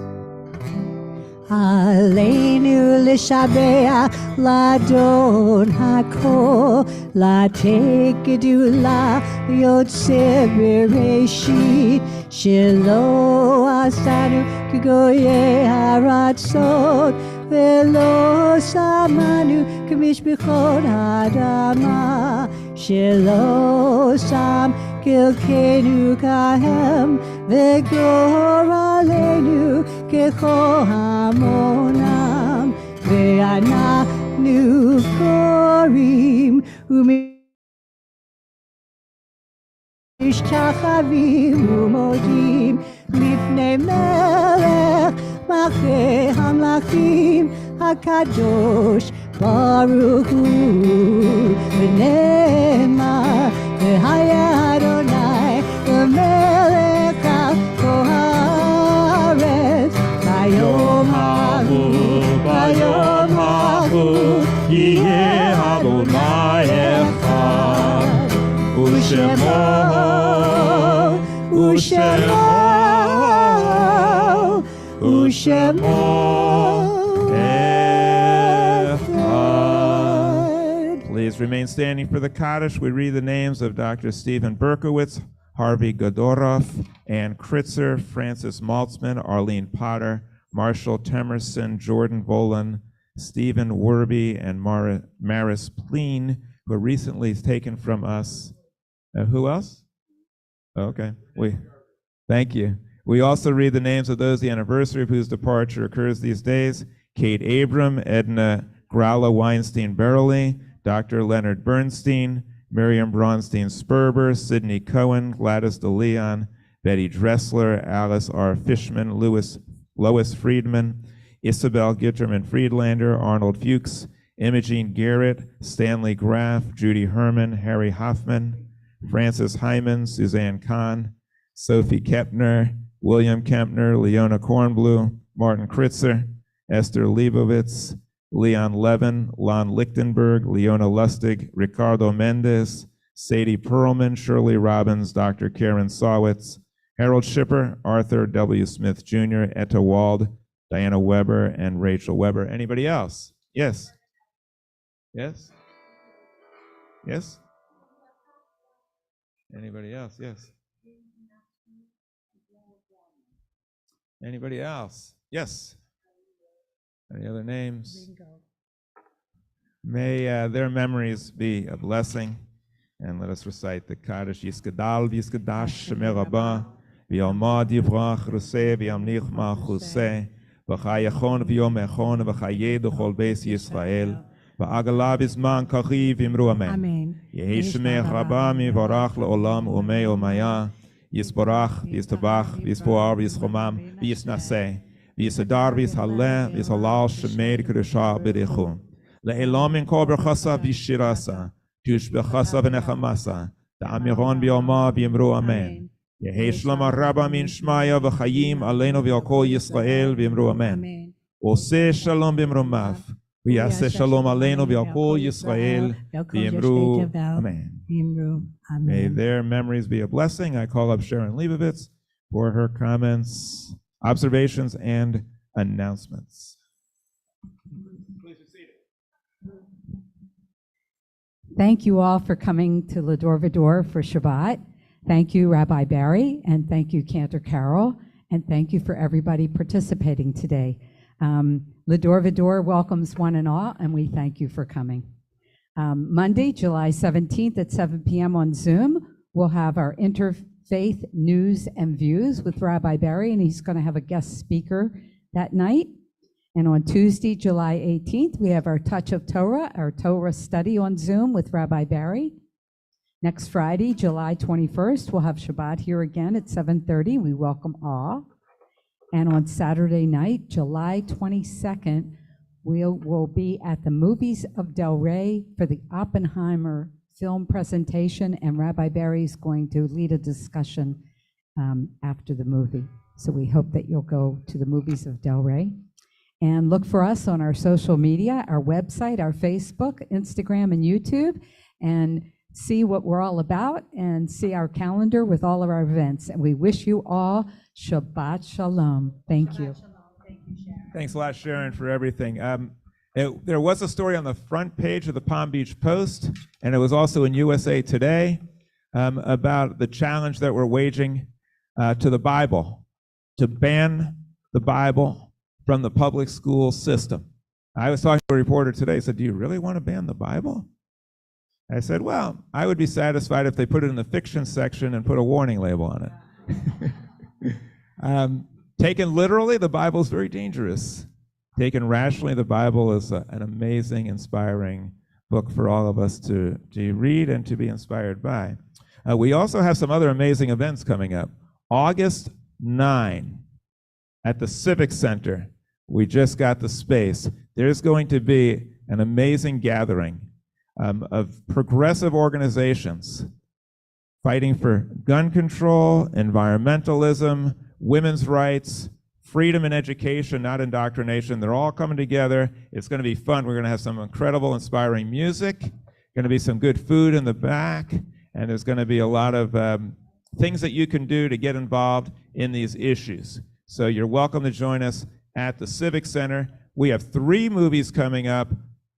Aleinu l'shabeach l'adon hakol, l'atei gedula yotzei bereshit, shelo asanu k'goyei haratzot, velo samanu k'mishpachot ha'adama, shelo sam kilkenu kahem, v'gor aleinu ככל המונם, ואנחנו קוראים ומשתחווים ומודים לפני מלך מלכי המלכים הקדוש ברוך הוא, ונאמר והיה אדוני למלך על כל הארץ. ביום ההוא יהיה אדוני אחד, ושמו אחד. Please remain standing for the Kaddish. We read the names of Dr. Stephen Berkowitz, Harvey Godoroff, Ann Kritzer, Francis Maltzman, Arlene Potter, Marshall Temerson, Jordan Volan, Stephen Werby, and Maris Pleen, who were recently taken from us. Who else? Okay, thank you. We also read the names of those the anniversary of whose departure occurs these days: Kate Abram, Edna Gralla Weinstein Berrelly, Dr. Leonard Bernstein, Miriam Bronstein Sperber, Sidney Cohen, Gladys DeLeon, Betty Dressler, Alice R. Fishman, Lois Friedman, Isabel Gitterman Friedlander, Arnold Fuchs, Imogene Garrett, Stanley Graff, Judy Herman, Harry Hoffman, Francis Hyman, Suzanne Kahn, Sophie Kepner, William Kempner, Leona Kornblue, Martin Kritzer, Esther Leibovitz, Leon Levin, Lon Lichtenberg, Leona Lustig, Ricardo Mendez, Sadie Perlman, Shirley Robbins, Dr. Karen Sawitz, Harold Schipper, Arthur W. Smith Jr., Etta Wald, Diana Weber, and Rachel Weber. Anybody else? Yes? Yes? Yes? Anybody else? Yes. Anybody else? Yes. Any other names? May their memories be a blessing. And let us recite the Kaddish. Yiskadal v'yiskadash shemer rabba v'yomad yivrach ruseh v'yamnich ma'chuseh v'chayachon v'yom echon v'chayed uchol beis Yisrael v'agala v'zman kachi v'imru amen. Yehi shemech rabba mivarach le'olam umei umaya yisborach v'yistabach v'yispoar v'yischomam v'yisnaseh v'yisadar v'yishaleh v'yishalal shemer kedusha b'dichu le'elam min kol berchasa v'yishirasa tushbechasa v'nechamasa ta'amiron b'yoma v'yimru amen. Yehi shlama rabba min shmaya v'chayim aleinu v'yakol Yisrael v'yimru amen. Oseh shalom b'imrumav v'yaseh shalom aleinu v'yakol Yisrael v'yimru amen. May their memories be a blessing. I call up Sharon Leibovitz for her comments, observations, and announcements. Please be seated. Thank you all for coming to Va-Dor for Shabbat. Thank you, Rabbi Barry, and thank you, Cantor Carol, and thank you for everybody participating today. Va-Dor welcomes one and all, and we thank you for coming. Monday, July 17th at 7 p.m. on Zoom, we'll have our Interfaith News and Views with Rabbi Barry, and he's going to have a guest speaker that night. And on Tuesday, July 18th, we have our Touch of Torah, our Torah study on Zoom with Rabbi Barry. Next Friday, July 21st, we'll have Shabbat here again at 7:30. We welcome all. And on Saturday night, July 22nd, we'll be at the Movies of Delray for the Oppenheimer film presentation, and Rabbi Barry is going to lead a discussion after the movie. So we hope that you'll go to the Movies of Delray. And look for us on our social media, our website, our Facebook, Instagram, and YouTube, and see what we're all about and see our calendar with all of our events. And we wish you all Shabbat Shalom. Thank you. Thank you, Sharon. Thanks a lot, Sharon, for everything. There was a story on the front page of the Palm Beach Post, and it was also in USA Today, about the challenge that we're waging to the Bible, to ban the Bible from the public school system. I was talking to a reporter today, said, do you really want to ban the Bible? I said, well, I would be satisfied if they put it in the fiction section and put a warning label on it. Taken literally, the Bible is very dangerous. Taken rationally, the Bible is an amazing, inspiring book for all of us to read and to be inspired by. We also have some other amazing events coming up. August 9 at the Civic Center. We just got the space. There's going to be an amazing gathering of progressive organizations fighting for gun control, environmentalism, women's rights, freedom in education, not indoctrination. They're all coming together. It's going to be fun. We're going to have some incredible, inspiring music, going to be some good food in the back, and there's going to be a lot of things that you can do to get involved in these issues. So you're welcome to join us at the Civic Center. We have 3 movies coming up: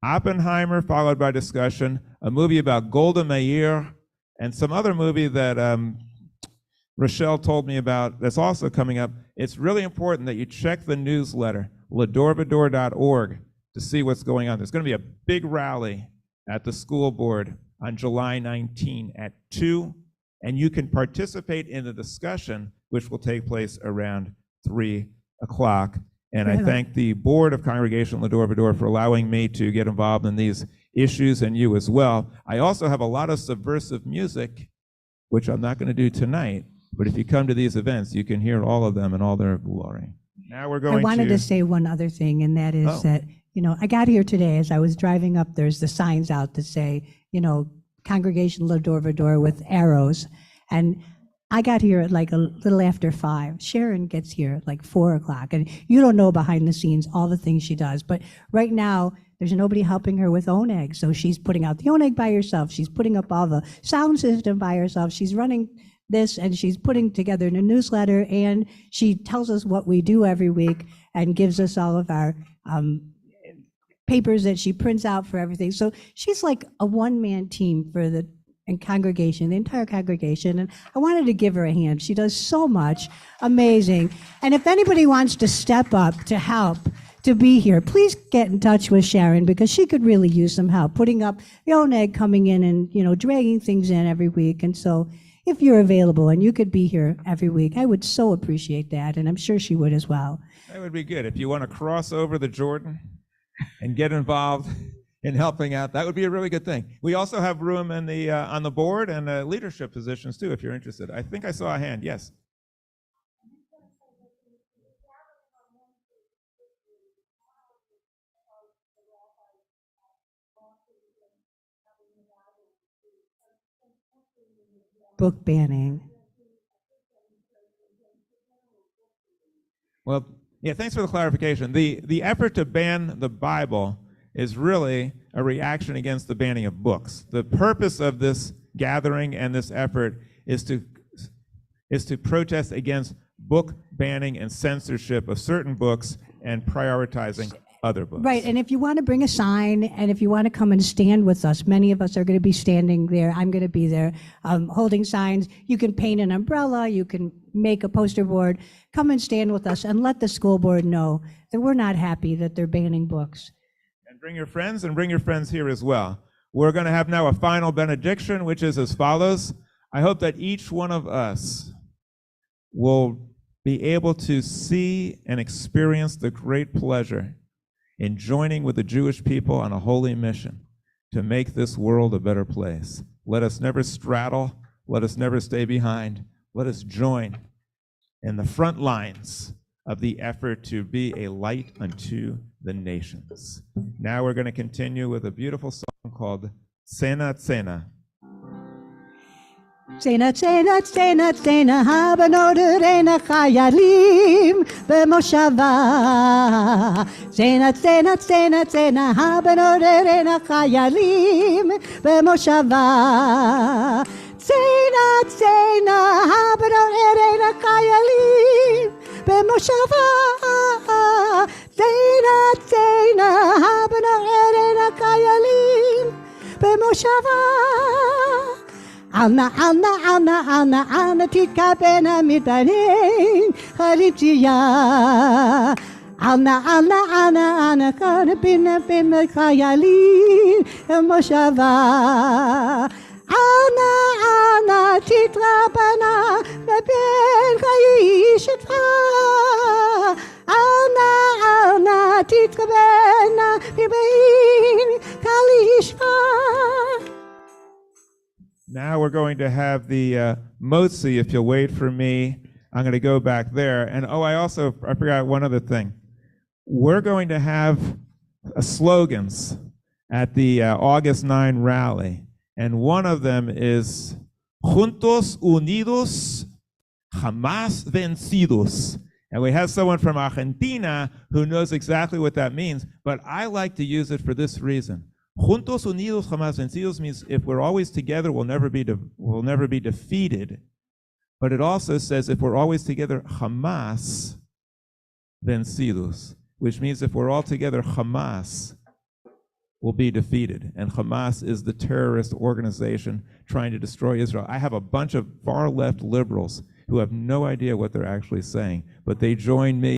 Oppenheimer, followed by discussion a movie about Golda Meir, and some other movie that Rochelle told me about that's also coming up. It's really important that you check the newsletter, ladorvador.org, to see what's going on. There's going to be a big rally at the school board on July 19 at 2, and you can participate in the discussion, which will take place around 3 o'clock. And I thank the board of Congregation Lador Vador for allowing me to get involved in these issues, and you as well. I also have a lot of subversive music, which I'm not going to do tonight, but if you come to these events, you can hear all of them in all their glory. Now we're going I wanted to say one other thing, and that is that, I got here today as I was driving up, there's the signs out that say, Congregation Lador Vador with arrows. And I got here at like a little after 5. Sharon gets here at like 4 o'clock. And you don't know behind the scenes all the things she does. But right now, there's nobody helping her with Oneg. So she's putting out the Oneg by herself. She's putting up all the sound system by herself. She's running this, and she's putting together a newsletter, and she tells us what we do every week and gives us all of our papers that she prints out for everything. So she's like a one-man team for the congregation, the entire congregation, and I wanted to give her a hand. She does so much, amazing. And if anybody wants to step up to help to be here, please get in touch with Sharon, because she could really use some help putting up the Oneg, coming in and dragging things in every week. And so if you're available and you could be here every week, I would so appreciate that, and I'm sure she would as well. That would be good. If you want to cross over the Jordan and get involved in helping out, that would be a really good thing. We also have room in the on the board and leadership positions too, if you're interested. I think I saw a hand. Yes. Book banning. Well, yeah, thanks for the clarification. The effort to ban the Bible is really a reaction against the banning of books. The purpose of this gathering and this effort is to protest against book banning and censorship of certain books and prioritizing other books. Right, and if you want to bring a sign, and if you want to come and stand with us, many of us are going to be standing there. I'm going to be there holding signs. You can paint an umbrella. You can make a poster board. Come and stand with us and let the school board know that we're not happy that they're banning books. And bring your friends, and bring your friends here as well. We're going to have now a final benediction, which is as follows. I hope that each one of us will be able to see and experience the great pleasure in joining with the Jewish people on a holy mission to make this world a better place. Let us never straddle. Let us never stay behind. Let us join in the front lines of the effort to be a light unto the nations. Now we're going to continue with a beautiful song called Tsena Tsena. Tsena, tsena, tsena, tsena, habanoderena chayalim b'moshava. Tsena, tsena, tsena, tsena, habanoderena chayalim b'moshava. Tsena, tsena, habanoderena chayalim b'moshava. Tsena, tsena, habanoderena chayalim b'moshava. Anna, Anna, Anna, Anna, Anna, tika bena mitanin, Khaliptiya. Anna, Anna, Anna, Anna, kana bina bina khayalin, Moshava. Anna, Anna, titra bana, ben khayishitva. Anna, Anna, titra bena, ben khalishva. Now we're going to have the MASEI, if you'll wait for me. I'm going to go back there. And I forgot one other thing. We're going to have slogans at the August 9 rally. And one of them is, Juntos Unidos, Jamás Vencidos. And we have someone from Argentina who knows exactly what that means, but I like to use it for this reason. Juntos unidos jamás vencidos means if we're always together, we'll never be defeated. But it also says if we're always together, jamás vencidos, which means if we're all together, Hamas will be defeated. And Hamas is the terrorist organization trying to destroy Israel. I have a bunch of far-left liberals who have no idea what they're actually saying, but they join me